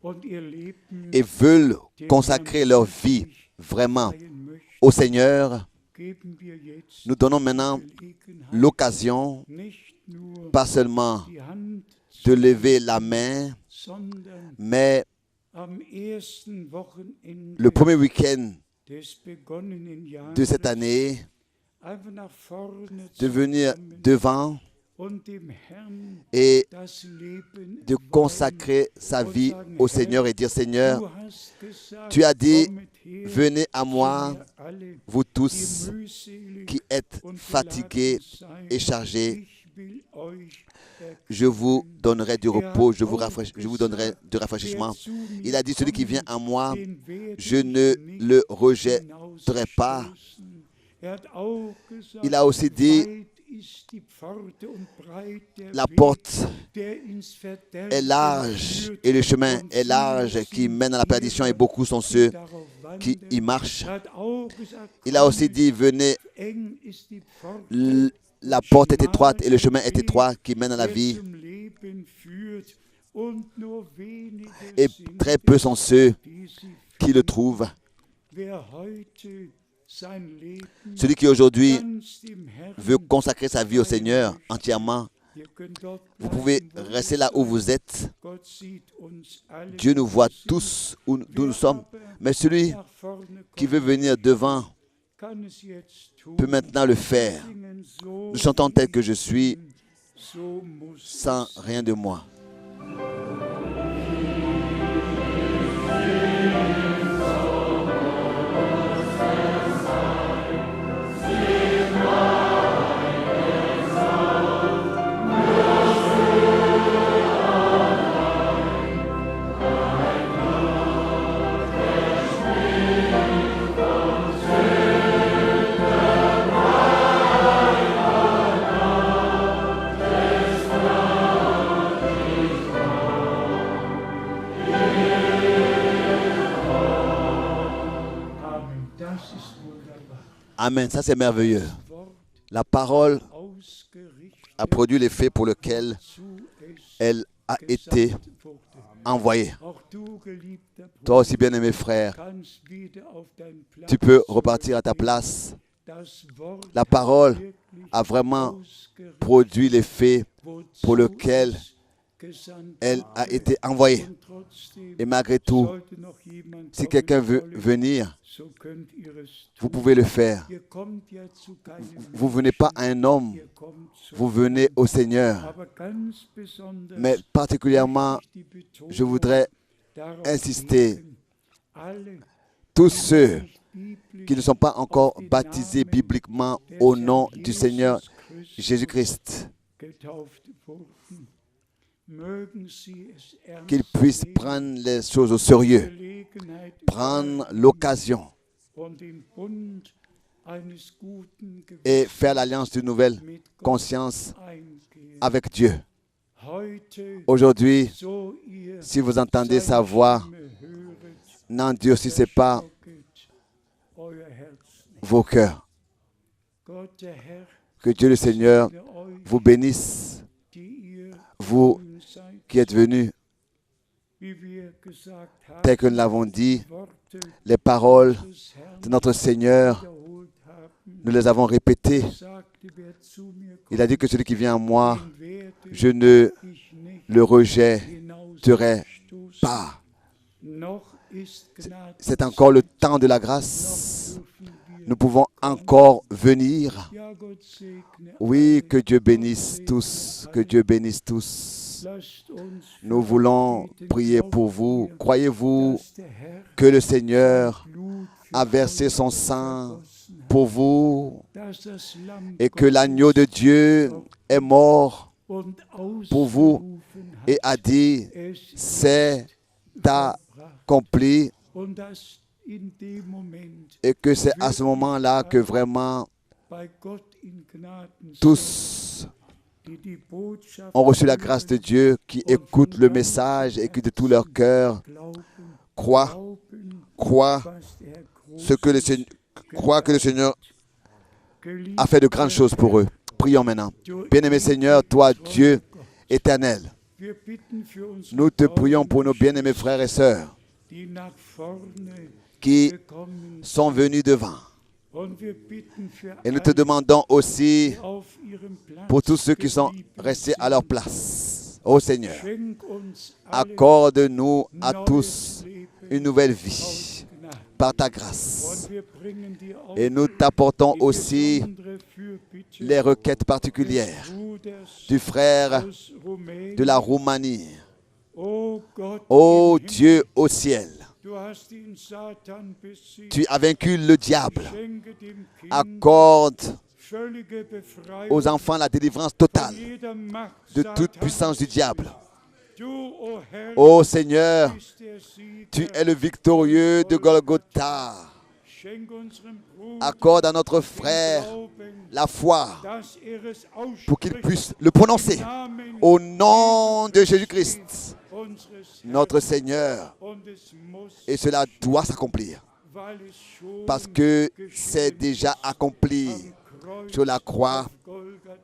[SPEAKER 1] und ihr Leben
[SPEAKER 2] et veulent consacrer leur vie vraiment
[SPEAKER 1] weihen möchten,
[SPEAKER 2] au Seigneur,
[SPEAKER 1] geben wir jetzt
[SPEAKER 2] nous donnons maintenant
[SPEAKER 1] Gelegenheit,
[SPEAKER 2] l'occasion,
[SPEAKER 1] nicht nur
[SPEAKER 2] pas seulement
[SPEAKER 1] die Hand
[SPEAKER 2] de lever la main,
[SPEAKER 1] sondern
[SPEAKER 2] mais
[SPEAKER 1] am ersten Wochenende
[SPEAKER 2] le premier week-end
[SPEAKER 1] des begonnenen Jahres
[SPEAKER 2] de cette année,
[SPEAKER 1] einfach nach vorne
[SPEAKER 2] de
[SPEAKER 1] zu
[SPEAKER 2] venir
[SPEAKER 1] kommen
[SPEAKER 2] devant
[SPEAKER 1] und dem Herrn
[SPEAKER 2] et
[SPEAKER 1] das Leben
[SPEAKER 2] de consacrer sa vie au Seigneur et dire, Seigneur,
[SPEAKER 1] Du hast gesagt,
[SPEAKER 2] tu as dit,
[SPEAKER 1] kommet her
[SPEAKER 2] venez à
[SPEAKER 1] zu
[SPEAKER 2] moi,
[SPEAKER 1] mir alle,
[SPEAKER 2] vous
[SPEAKER 1] die
[SPEAKER 2] tous
[SPEAKER 1] mühselig
[SPEAKER 2] qui êtes
[SPEAKER 1] und
[SPEAKER 2] fatigués
[SPEAKER 1] beladen
[SPEAKER 2] et
[SPEAKER 1] seid.
[SPEAKER 2] chargés,
[SPEAKER 1] Ich will euch
[SPEAKER 2] je vous donnerai du repos, je vous donnerai du
[SPEAKER 1] Wer
[SPEAKER 2] rafraîchissement.
[SPEAKER 1] zu mir
[SPEAKER 2] Il a dit, celui qui vient à moi,
[SPEAKER 1] kommt, den werde
[SPEAKER 2] je
[SPEAKER 1] ich
[SPEAKER 2] ne
[SPEAKER 1] nicht
[SPEAKER 2] le rejetterai pas.
[SPEAKER 1] hinausstoßen. Hat auch gesagt,
[SPEAKER 2] Il a aussi dit,
[SPEAKER 1] weit ist die Pforte und breit der
[SPEAKER 2] la
[SPEAKER 1] Weg,
[SPEAKER 2] porte
[SPEAKER 1] der ins Verderben
[SPEAKER 2] est large
[SPEAKER 1] führt,
[SPEAKER 2] et le chemin
[SPEAKER 1] und
[SPEAKER 2] est large
[SPEAKER 1] viele
[SPEAKER 2] qui
[SPEAKER 1] sind
[SPEAKER 2] mène à la perdition et
[SPEAKER 1] derer,
[SPEAKER 2] beaucoup sont
[SPEAKER 1] die
[SPEAKER 2] ceux
[SPEAKER 1] darauf
[SPEAKER 2] qui
[SPEAKER 1] wandern.
[SPEAKER 2] y marchent.
[SPEAKER 1] Hat auch gesagt,
[SPEAKER 2] Il a aussi dit, venez,
[SPEAKER 1] eng ist die Pforte,
[SPEAKER 2] la porte est étroite et le chemin est étroit qui mène à la
[SPEAKER 1] der
[SPEAKER 2] vie
[SPEAKER 1] zum Leben führt, und nur wenige
[SPEAKER 2] et
[SPEAKER 1] sind
[SPEAKER 2] très peu sont ceux
[SPEAKER 1] die sie
[SPEAKER 2] qui le trouvent.
[SPEAKER 1] Wer heute sein Leben
[SPEAKER 2] Celui qui aujourd'hui
[SPEAKER 1] ganz dem Herrn
[SPEAKER 2] veut consacrer sa vie au Seigneur entièrement,
[SPEAKER 1] Ihr könnt dort
[SPEAKER 2] vous pouvez
[SPEAKER 1] bleiben, wo
[SPEAKER 2] rester
[SPEAKER 1] ihr
[SPEAKER 2] là où
[SPEAKER 1] seid.
[SPEAKER 2] vous êtes.
[SPEAKER 1] Gott sieht uns alle,
[SPEAKER 2] Dieu nous
[SPEAKER 1] wo
[SPEAKER 2] voit
[SPEAKER 1] wir sind.
[SPEAKER 2] tous d'où nous
[SPEAKER 1] Wer
[SPEAKER 2] sommes.
[SPEAKER 1] aber
[SPEAKER 2] Mais celui
[SPEAKER 1] nach vorne
[SPEAKER 2] qui
[SPEAKER 1] kommt,
[SPEAKER 2] veut venir devant
[SPEAKER 1] kann es jetzt tun.
[SPEAKER 2] peut maintenant le faire.
[SPEAKER 1] Singen, so
[SPEAKER 2] Nous chantons tel que je suis,
[SPEAKER 1] bin, so muss
[SPEAKER 2] sans
[SPEAKER 1] es
[SPEAKER 2] rien de moi.
[SPEAKER 1] Amen. Das ist wunderbar.
[SPEAKER 2] Amen, ça c'est merveilleux.
[SPEAKER 1] Das Wort
[SPEAKER 2] La parole
[SPEAKER 1] ausgerichtet,
[SPEAKER 2] a produit l'effet pour lequel
[SPEAKER 1] zu es
[SPEAKER 2] elle a été
[SPEAKER 1] gesandt wurde.
[SPEAKER 2] envoyée.
[SPEAKER 1] Auch du, geliebter
[SPEAKER 2] Toi aussi, bien-aimé frère,
[SPEAKER 1] kannst wieder auf deinen Platz
[SPEAKER 2] tu peux repartir à ta place.
[SPEAKER 1] Das Wort
[SPEAKER 2] La parole
[SPEAKER 1] wirklich
[SPEAKER 2] a vraiment
[SPEAKER 1] ausgerichtet,
[SPEAKER 2] produit l'effet
[SPEAKER 1] wozu
[SPEAKER 2] pour lequel
[SPEAKER 1] es gesandt
[SPEAKER 2] elle
[SPEAKER 1] wurde.
[SPEAKER 2] a été envoyée.
[SPEAKER 1] Und trotzdem
[SPEAKER 2] Et malgré tout,
[SPEAKER 1] sollte noch jemand
[SPEAKER 2] si
[SPEAKER 1] kommen
[SPEAKER 2] quelqu'un veut
[SPEAKER 1] wollen,
[SPEAKER 2] venir,
[SPEAKER 1] so könnt ihr es
[SPEAKER 2] vous
[SPEAKER 1] tun.
[SPEAKER 2] pouvez le faire.
[SPEAKER 1] Ihr kommt ja zu keinem
[SPEAKER 2] Vous venez pas à un homme,
[SPEAKER 1] Ihr kommt zu
[SPEAKER 2] vous venez au Seigneur.
[SPEAKER 1] aber ganz besonders
[SPEAKER 2] Mais particulièrement,
[SPEAKER 1] möchte ich die Betonung
[SPEAKER 2] je voudrais
[SPEAKER 1] darauf
[SPEAKER 2] insister,
[SPEAKER 1] legen, alle,
[SPEAKER 2] tous
[SPEAKER 1] die
[SPEAKER 2] ceux
[SPEAKER 1] nicht biblisch
[SPEAKER 2] qui ne sont pas encore baptisés bibliquement au nom du Seigneur Jésus-Christ,
[SPEAKER 1] getauft wurden, mögen sie es ernst
[SPEAKER 2] qu'ils puissent
[SPEAKER 1] nehmen,
[SPEAKER 2] prendre les choses au sérieux,
[SPEAKER 1] Gelegenheit
[SPEAKER 2] prendre
[SPEAKER 1] ergreifen
[SPEAKER 2] l'occasion
[SPEAKER 1] und den Bund eines guten
[SPEAKER 2] et
[SPEAKER 1] Gewissens
[SPEAKER 2] faire l'alliance d'une nouvelle
[SPEAKER 1] mit Gott
[SPEAKER 2] conscience
[SPEAKER 1] eingehen.
[SPEAKER 2] avec Dieu.
[SPEAKER 1] Heute,
[SPEAKER 2] Aujourd'hui,
[SPEAKER 1] so ihr
[SPEAKER 2] si vous entendez sa
[SPEAKER 1] seine
[SPEAKER 2] voix,
[SPEAKER 1] Stimme höret,
[SPEAKER 2] n'endurcissez pas
[SPEAKER 1] verstocket euer Herz nicht.
[SPEAKER 2] vos cœurs.
[SPEAKER 1] Gott, der Herr,
[SPEAKER 2] Que Dieu le Seigneur
[SPEAKER 1] segne euch,
[SPEAKER 2] vous bénisse,
[SPEAKER 1] die ihr
[SPEAKER 2] vous
[SPEAKER 1] gekommen seid,
[SPEAKER 2] qui êtes venus,
[SPEAKER 1] wie wir gesagt haben,
[SPEAKER 2] tel que nous l'avons dit,
[SPEAKER 1] Worte
[SPEAKER 2] les paroles
[SPEAKER 1] des Herrn
[SPEAKER 2] de notre Seigneur,
[SPEAKER 1] wiederholt haben.
[SPEAKER 2] nous les avons répétées.
[SPEAKER 1] Sagte, wer zu mir
[SPEAKER 2] Il a dit que celui qui vient à moi,
[SPEAKER 1] kommt, den werde
[SPEAKER 2] je ne
[SPEAKER 1] ich nicht
[SPEAKER 2] le rejetterai
[SPEAKER 1] hinausstoßen.
[SPEAKER 2] pas.
[SPEAKER 1] Noch ist Gnade,
[SPEAKER 2] C'est encore le temps de la grâce.
[SPEAKER 1] noch dürfen wir.
[SPEAKER 2] Nous pouvons encore venir.
[SPEAKER 1] Ja, Gott segne
[SPEAKER 2] Oui,
[SPEAKER 1] alle.
[SPEAKER 2] que Dieu bénisse tous, que Dieu bénisse tous.
[SPEAKER 1] Lasst uns
[SPEAKER 2] Nous voulons prier pour vous. Croyez-vous
[SPEAKER 1] dass der Herr
[SPEAKER 2] que le Seigneur
[SPEAKER 1] Blut für
[SPEAKER 2] a versé
[SPEAKER 1] euch
[SPEAKER 2] son sang
[SPEAKER 1] vergossen hat,
[SPEAKER 2] pour vous
[SPEAKER 1] dass das Lamm
[SPEAKER 2] et que
[SPEAKER 1] Gottes
[SPEAKER 2] l'agneau de Dieu est mort
[SPEAKER 1] und
[SPEAKER 2] pour vous
[SPEAKER 1] ausgerufen hat,
[SPEAKER 2] et a dit,
[SPEAKER 1] es
[SPEAKER 2] c'est
[SPEAKER 1] vollbracht.
[SPEAKER 2] accompli,
[SPEAKER 1] Und dass in dem Moment
[SPEAKER 2] et que c'est à ce moment-là que vraiment
[SPEAKER 1] bei Gott in Gnaden
[SPEAKER 2] tous
[SPEAKER 1] die die Botschaft
[SPEAKER 2] ont reçu la grâce de Dieu, qui écoutent le message et qui de tout leur cœur
[SPEAKER 1] glauben,
[SPEAKER 2] croient
[SPEAKER 1] was der Herr
[SPEAKER 2] que le Seigneur a
[SPEAKER 1] Geliebter,
[SPEAKER 2] fait de grandes choses pour eux. Prions maintenant. Bien-aimé Seigneur, toi, Dieu éternel, nous te prions pour nos bien-aimés frères et sœurs qui sont venus devant. Et nous te demandons aussi pour tous ceux qui sont restés à leur place. Ô Seigneur, accorde-nous à tous une nouvelle vie par ta grâce. Et nous t'apportons aussi les requêtes particulières du frère de la Roumanie. Ô Dieu au ciel, tu as vaincu le diable. Accorde aux enfants la délivrance totale de toute puissance du diable. Ô Seigneur, tu es le victorieux de Golgotha. Accorde à notre frère la foi pour qu'il puisse le prononcer au nom de Jésus-Christ, notre Seigneur. Et cela doit s'accomplir parce que c'est déjà accompli sur la croix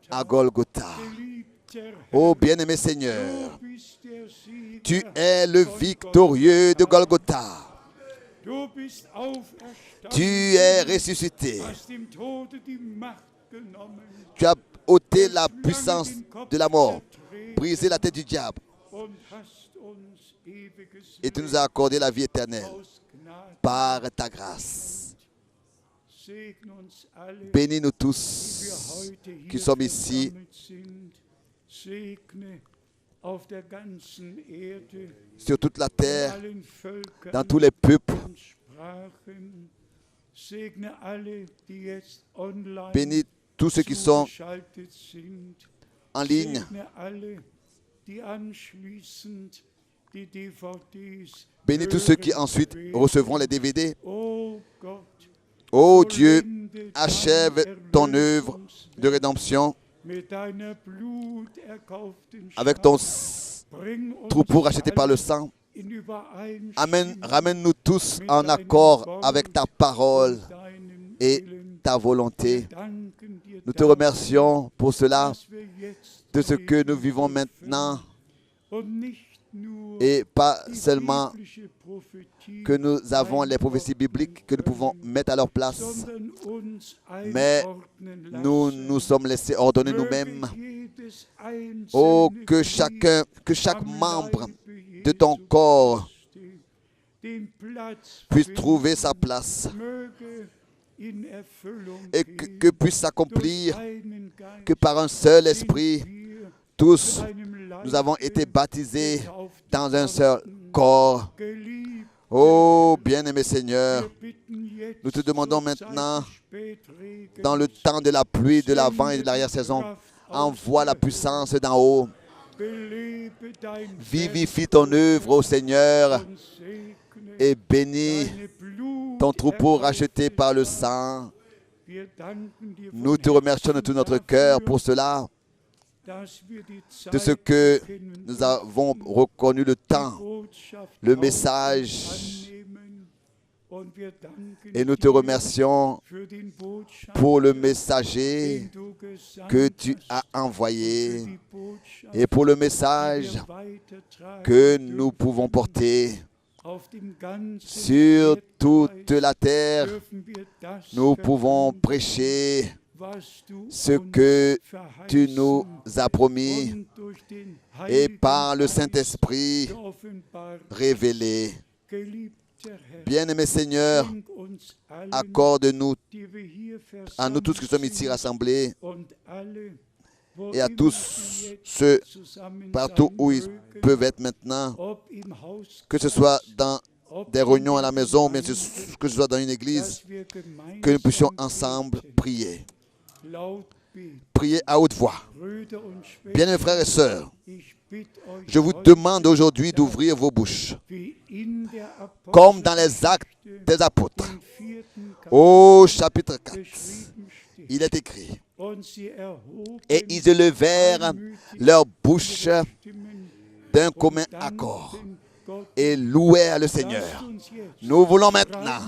[SPEAKER 2] à Golgotha. Ô bien-aimé Seigneur, tu es le victorieux de Golgotha. Tu es ressuscité. Tu as ôté la puissance de la mort, brisé la tête du diable. Et tu nous as accordé la vie éternelle par ta grâce. Bénis-nous tous qui sommes ici. Sur toute la terre, dans tous les peuples. Bénis tous ceux qui sont en ligne. Bénis tous ceux qui ensuite recevront les DVD. Ô Dieu, achève ton œuvre de rédemption avec ton troupeau racheté par le sang. Amen. Ramène-nous tous en accord avec ta parole et ta volonté. Nous te remercions pour cela, de ce que nous vivons maintenant, et pas seulement que nous avons les prophéties bibliques que nous pouvons mettre à leur place, mais nous sommes laissés ordonner nous-mêmes. Oh, que chaque membre de ton corps puisse trouver sa place et que puisse s'accomplir que par un seul esprit, tous nous avons été baptisés dans un seul corps. Oh, bien-aimé Seigneur, nous te demandons maintenant, dans le temps de la pluie, de l'avant et de l'arrière-saison, envoie la puissance d'en haut. Vivifie ton œuvre, ô Seigneur, et bénis ton troupeau racheté par le sang. Nous te remercions de tout notre cœur pour cela, de ce que nous avons reconnu le temps, le message, et nous te remercions pour le messager que tu as envoyé et pour le message que nous pouvons porter sur toute la terre. Nous pouvons prêcher ce que tu nous as promis et par le Saint-Esprit révélé. Bien-aimé Seigneur, accorde-nous, à nous tous qui sommes ici rassemblés et à tous ceux partout où ils peuvent être maintenant, que ce soit dans des réunions à la maison, mais que ce soit dans une église, que nous puissions ensemble prier. Priez à haute voix. Bien-aimés frères et sœurs, je vous demande aujourd'hui d'ouvrir vos bouches, comme dans les Actes des Apôtres. Au chapitre 4, il est écrit: et ils élevèrent leurs bouches d'un commun accord et louèrent le Seigneur. Nous voulons maintenant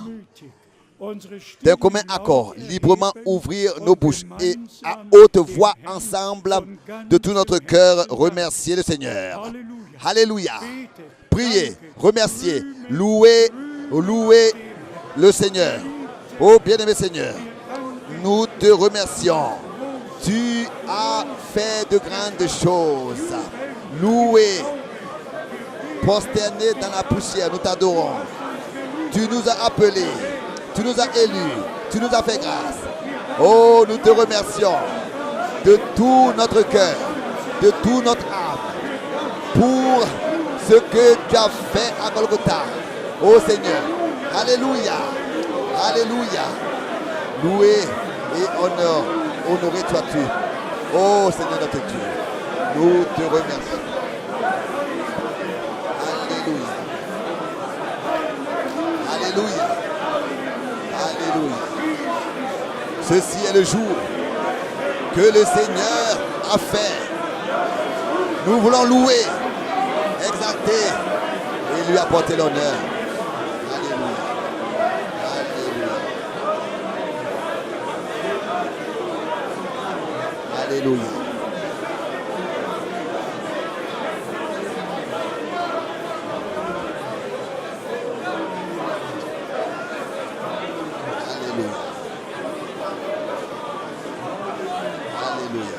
[SPEAKER 2] d'un commun accord, librement ouvrir nos bouches et à haute voix ensemble, de tout notre cœur, remercier le Seigneur. Alléluia. Priez, remerciez, louez le Seigneur. Oh bien-aimé Seigneur, nous te remercions. Tu as fait de grandes choses. Loué, prosterné dans la poussière, nous t'adorons. Tu nous as appelés, tu nous as élus, tu nous as fait grâce. Oh, nous te remercions de tout notre cœur, de tout notre âme, pour ce que tu as fait à Golgotha. Oh Seigneur, alléluia, alléluia. Loué et honoré sois-tu. Oh Seigneur notre Dieu, nous te remercions. Alléluia. Alléluia. Alléluia. Ceci est le jour que le Seigneur a fait. Nous voulons louer, exalter et lui apporter l'honneur. Alléluia. Alléluia. Alléluia.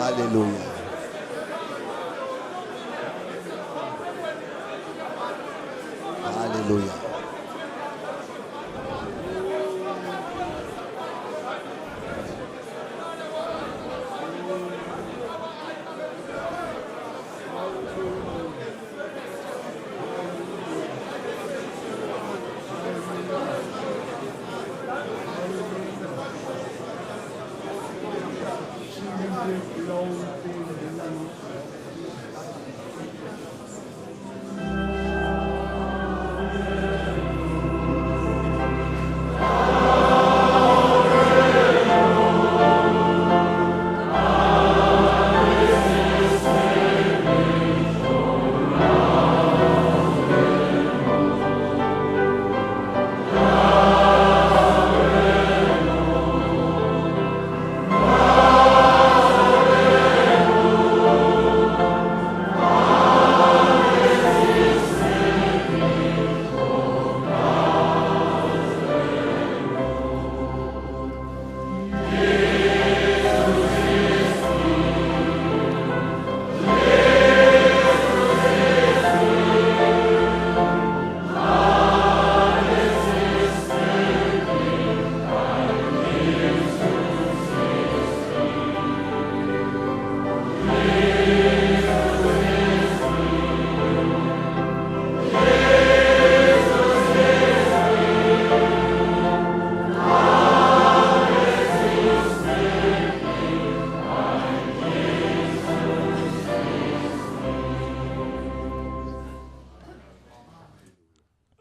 [SPEAKER 2] Alléluia. Alléluia.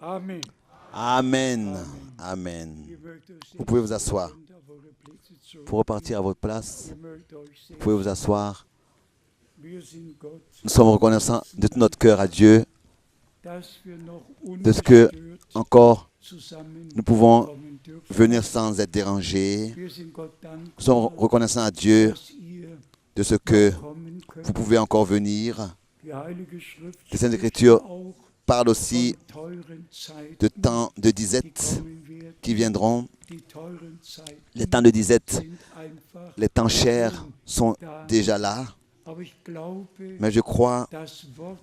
[SPEAKER 1] Amen.
[SPEAKER 2] Amen. Amen. Vous pouvez vous asseoir. Pour repartir à votre place, vous pouvez vous asseoir. Nous sommes reconnaissants de tout notre cœur à Dieu, de ce que encore nous pouvons venir sans être dérangés. Nous sommes reconnaissants à Dieu de ce que vous pouvez encore venir. Les Saintes Écritures parlent aussi de temps de disette qui viendront. Les temps de disette, les temps chers sont déjà là. Mais je crois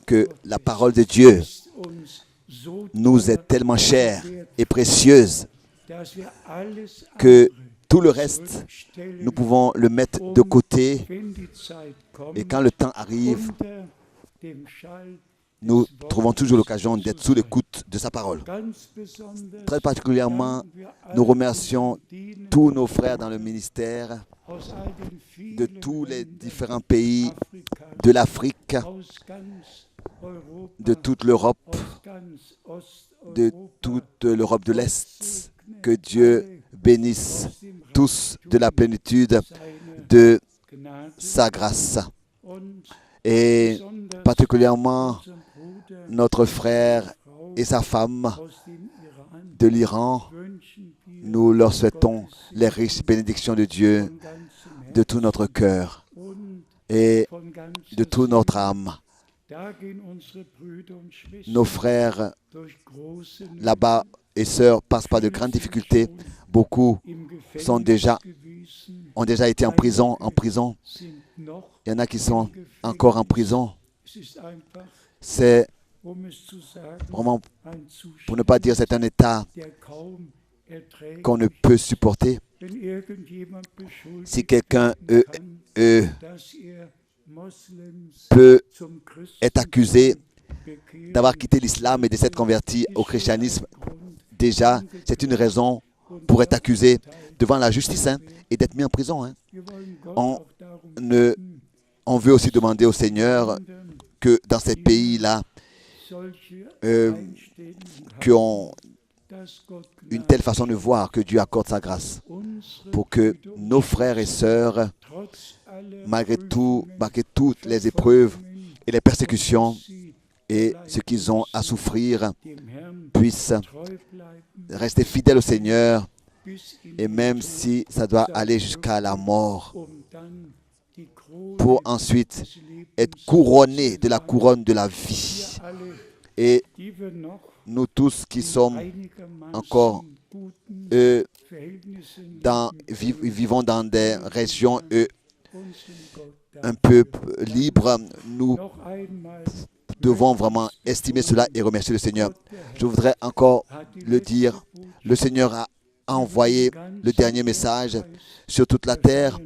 [SPEAKER 2] que la parole de Dieu nous est tellement chère et précieuse que tout le reste, nous pouvons le mettre de côté. Et quand le temps arrive, nous trouvons toujours l'occasion d'être sous l'écoute de sa parole. Très particulièrement, nous remercions tous nos frères dans le ministère de tous les différents pays de l'Afrique, de toute l'Europe, de toute l'Europe de l'Est. Que Dieu bénisse tous de la plénitude de sa grâce. Et particulièrement notre frère et sa femme
[SPEAKER 1] aus dem Iran
[SPEAKER 2] de l'Iran.
[SPEAKER 1] wünschen wir
[SPEAKER 2] Nous leur souhaitons les riches bénédictions de Dieu
[SPEAKER 1] von ganzem
[SPEAKER 2] de tout notre cœur
[SPEAKER 1] und
[SPEAKER 2] et
[SPEAKER 1] von ganzer
[SPEAKER 2] de toute notre
[SPEAKER 1] Seele.
[SPEAKER 2] âme.
[SPEAKER 1] Da gehen unsere Brüder und Schwestern
[SPEAKER 2] Nos frères
[SPEAKER 1] durch große Nöte,
[SPEAKER 2] là-bas et sœurs passent par de grandes difficultés. Beaucoup
[SPEAKER 1] im Gefängnis
[SPEAKER 2] sont déjà,
[SPEAKER 1] gewesen,
[SPEAKER 2] ont déjà été en prison.
[SPEAKER 1] sind noch
[SPEAKER 2] Il y en a qui sont encore en prison.
[SPEAKER 1] Es ist einfach,
[SPEAKER 2] C'est
[SPEAKER 1] es zu sagen,
[SPEAKER 2] vraiment,
[SPEAKER 1] ein
[SPEAKER 2] pour ne pas dire, c'est un état
[SPEAKER 1] der kaum erträglich
[SPEAKER 2] qu'on ne peut supporter.
[SPEAKER 1] wenn irgendjemand beschuldigt
[SPEAKER 2] Si quelqu'un
[SPEAKER 1] werden kann, dass Moslems
[SPEAKER 2] peut
[SPEAKER 1] zum
[SPEAKER 2] être accusé
[SPEAKER 1] Christentum
[SPEAKER 2] d'avoir quitté l'islam et de s'être converti au christianisme, déjà, c'est une raison pour être accusé devant la justice, hein, et d'être mis en prison. Hein. On, on veut aussi demander au Seigneur que dans ces pays-là, qui ont une telle façon de voir, que Dieu accorde sa grâce pour que nos frères et sœurs, malgré toutes les épreuves et les persécutions et ce qu'ils ont à souffrir, puissent rester fidèles au Seigneur, et même si ça doit aller jusqu'à la mort, pour ensuite être couronnés de la couronne de la vie. Et nous tous qui sommes encore vivons dans des régions un peu libres, nous devons vraiment estimer cela et remercier le Seigneur. Je voudrais encore le dire, le Seigneur a envoyé le dernier message sur toute la terre.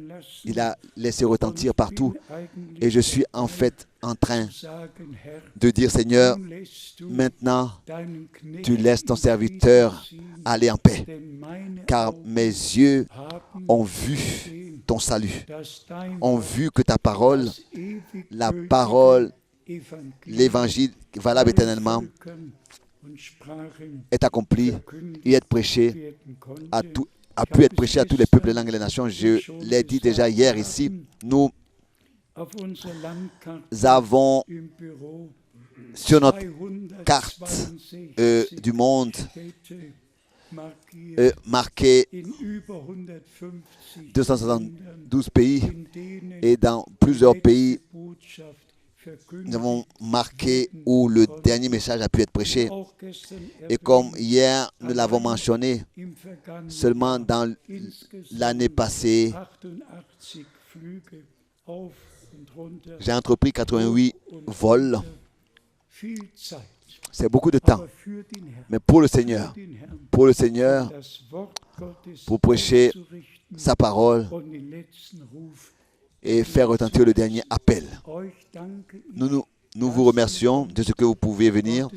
[SPEAKER 2] Il a laissé retentir partout. Et je suis en fait en train de dire, Seigneur, maintenant, tu laisses ton serviteur aller en paix. Car mes yeux ont vu ton salut, ont vu que ta parole, la parole, l'évangile valable éternellement, est accompli et est prêché a pu être prêché à tous les peuples, les langues et les nations. Je l'ai dit déjà hier ici, nous avons sur notre carte du monde marqué 272 pays, et dans plusieurs pays nous avons marqué où le dernier message a pu être prêché. Et comme hier nous l'avons mentionné, seulement dans l'année passée, j'ai entrepris 88 vols. C'est beaucoup de temps. Mais pour le Seigneur, pour prêcher sa parole et faire retentir le dernier appel. Nous vous remercions de ce que vous pouvez venir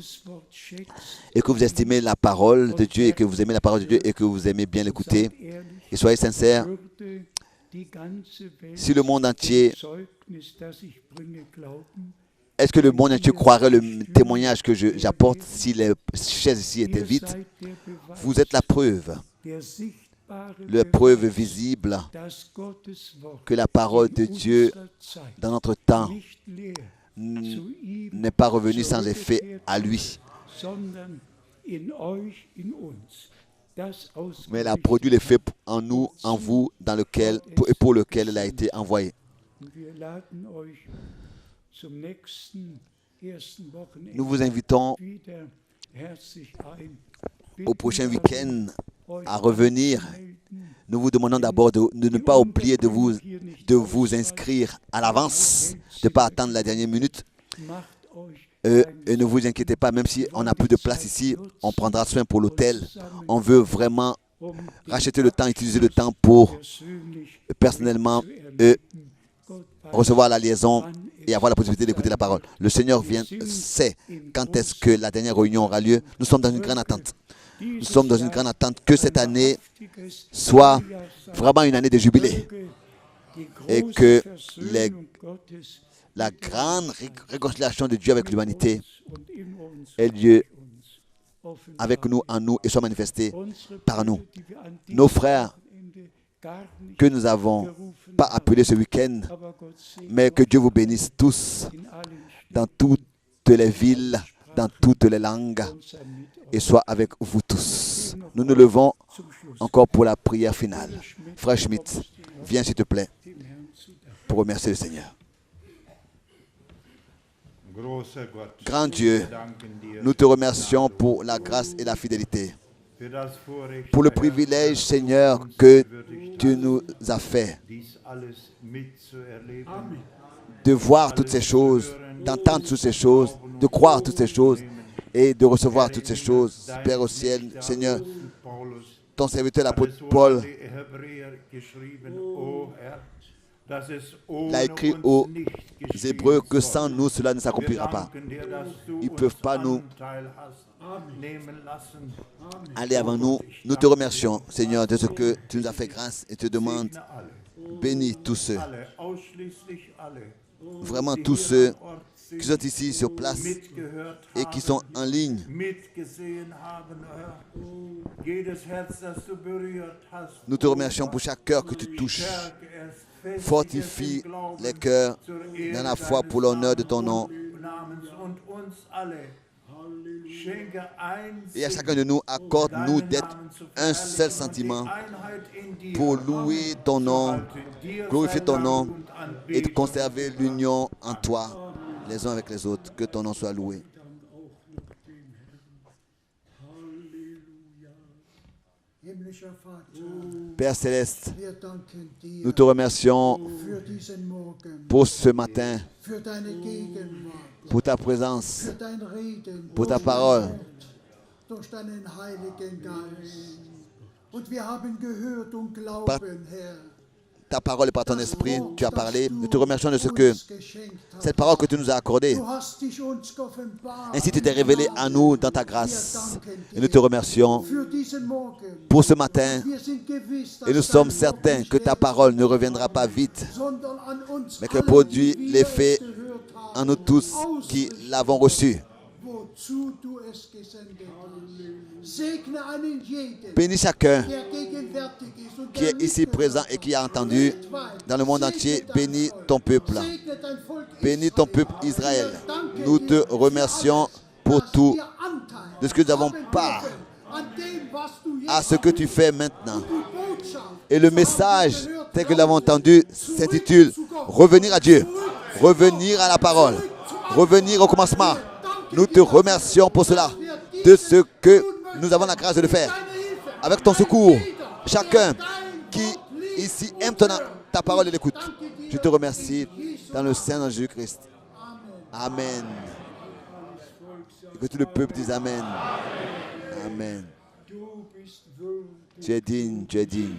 [SPEAKER 2] et que vous estimez la parole de Dieu et que vous aimez la parole de Dieu et que vous aimez bien l'écouter. Et soyez sincères. Si le monde entier, est-ce que le monde entier croirait le témoignage que j'apporte si les chaises ici étaient vides? Vous êtes la preuve visible que la parole de Dieu dans notre temps n'est pas revenue sans effet à lui, mais elle a produit l'effet en nous, en vous, dans lequel et pour lequel elle a été envoyée. Nous vous invitons au prochain week-end à revenir. Nous vous demandons d'abord de ne pas oublier de vous inscrire à l'avance, de ne pas attendre la dernière minute. Et ne vous inquiétez pas, même si on n'a plus de place ici, on prendra soin pour l'hôtel. On veut vraiment racheter le temps, utiliser le temps pour personnellement recevoir la liaison et avoir la possibilité d'écouter la parole. Le Seigneur sait quand est-ce que la dernière réunion aura lieu. Nous sommes dans une grande attente. Nous sommes dans une grande attente que cette année soit vraiment une année de jubilé et que la grande réconciliation de Dieu avec l'humanité ait lieu avec nous, en nous, et soit manifestée par nous. Nos frères que nous n'avons pas appelés ce week-end, mais que Dieu vous bénisse tous dans toutes les villes, dans toutes les langues et soit avec vous tous. Nous nous levons encore pour la prière finale. Frère Schmidt, viens s'il te plaît pour remercier le Seigneur. Grand Dieu, nous te remercions pour la grâce et la fidélité, pour le privilège, Seigneur, que tu nous as fait de voir toutes ces choses, d'entendre toutes ces choses, de croire toutes ces choses et de recevoir toutes ces choses. Père au ciel, Seigneur, ton serviteur l'apôtre Paul l'a écrit aux Hébreux que sans nous, cela ne s'accomplira pas. Ils ne peuvent pas nous aller avant nous. Nous te remercions, Seigneur, de ce que tu nous as fait grâce et te demandes, bénis tous ceux, vraiment tous ceux qui sont ici sur place et qui sont en ligne. Nous te remercions pour chaque cœur que tu touches. Fortifie les cœurs dans la foi pour l'honneur de ton nom. Et à chacun de nous, accorde-nous d'être un seul sentiment pour louer ton nom, glorifier ton nom et de conserver l'union en toi, les uns avec les autres. Que ton nom soit loué. Père Céleste, nous te remercions pour ce matin, pour ta présence, pour ta parole. Par ta parole et par ton esprit, tu as parlé. Nous te remercions de ce que cette parole que tu nous as accordée, ainsi tu t'es révélé à nous dans ta grâce. Et nous te remercions pour ce matin. Et nous sommes certains que ta parole ne reviendra pas vite, mais qu'elle produit l'effet en nous tous qui l'avons reçu. Bénis chacun qui est ici présent et qui a entendu dans le monde entier. Bénis ton peuple. Bénis ton peuple Israël. Nous te remercions pour tout de ce que nous avons part à ce que tu fais maintenant. Et le message tel que nous l'avons entendu s'intitule « Revenir à Dieu », « Revenir à la parole »,« Revenir au commencement ». Nous te remercions pour cela, de ce que nous avons la grâce de le faire. Avec ton secours, chacun qui ici aime ta parole et l'écoute. Je te remercie dans le Saint de Jésus-Christ. Amen. Et que tout le peuple dise Amen. Amen. Tu es digne, tu es digne.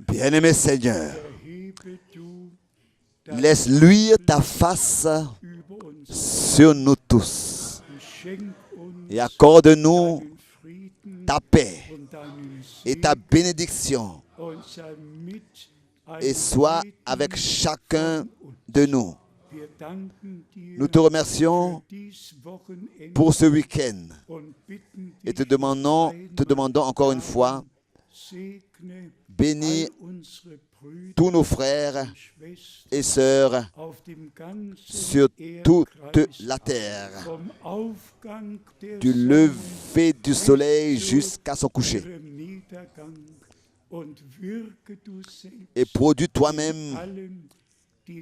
[SPEAKER 2] Bien-aimé Seigneur, laisse luire ta face sur nous tous et accorde-nous ta paix et ta bénédiction et sois avec chacun de nous. Nous te remercions pour ce week-end et te demandons encore une fois, bénis tous nos frères et sœurs sur toute la terre, du lever du soleil jusqu'à son coucher. Et produis toi-même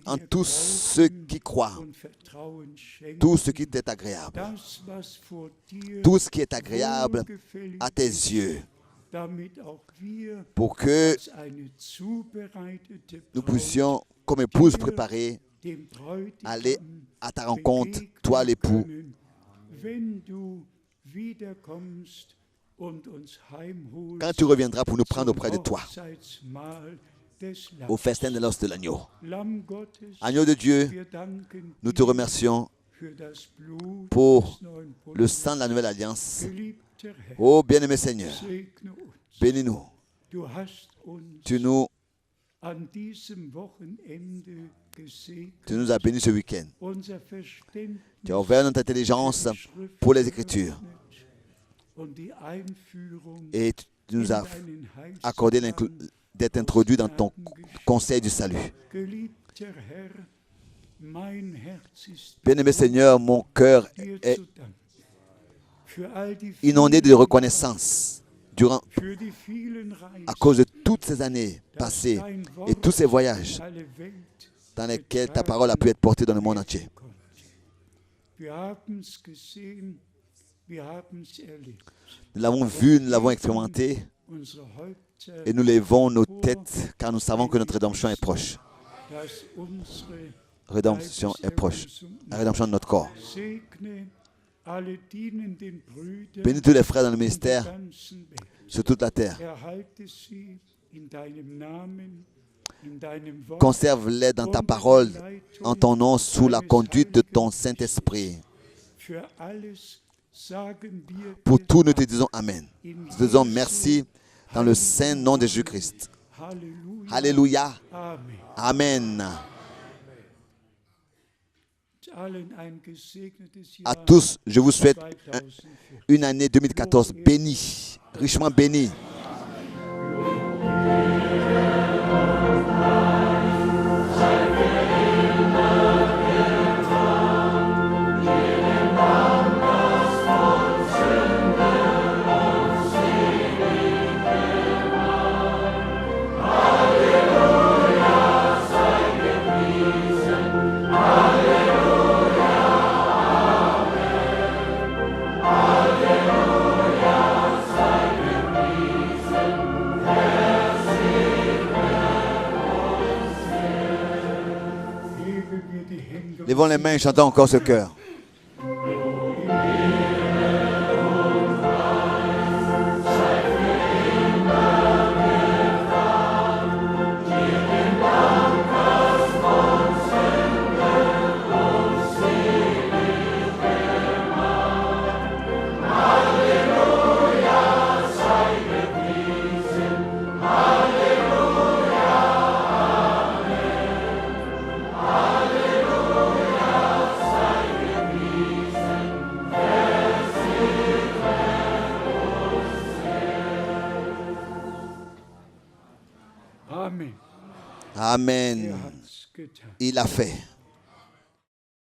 [SPEAKER 2] en tous ceux qui croient, tout ce qui t'est agréable, tout ce qui est agréable à tes yeux, pour que nous puissions, comme épouse préparée, aller à ta rencontre, toi l'époux, quand tu reviendras pour nous prendre auprès de toi, au festin de l'os de l'agneau. Agneau de Dieu, nous te remercions pour le sang de la nouvelle alliance. Ô bien-aimé Seigneur, bénis-nous. Tu nous as bénis ce week-end. Tu as ouvert notre intelligence pour les Écritures. Et tu nous as accordé d'être introduit dans ton conseil du salut. Bien-aimé Seigneur, mon cœur est inondé de reconnaissance à cause de toutes ces années passées et tous ces voyages dans lesquels ta parole a pu être portée dans le monde entier. Nous l'avons vu, nous l'avons expérimenté et nous levons nos têtes car nous savons que notre rédemption est proche. Rédemption est proche. La rédemption de notre corps. Bénis tous les frères dans le ministère sur toute la terre. Conserve-les dans ta parole, en ton nom, sous la conduite de ton Saint-Esprit. Pour tout, nous te disons Amen. Nous te disons merci dans le saint nom de Jésus-Christ. Alléluia. Amen. À tous, je vous souhaite une année 2014 bénie, richement bénie. Levons les mains et chantons encore ce chœur. Amen. Il a fait.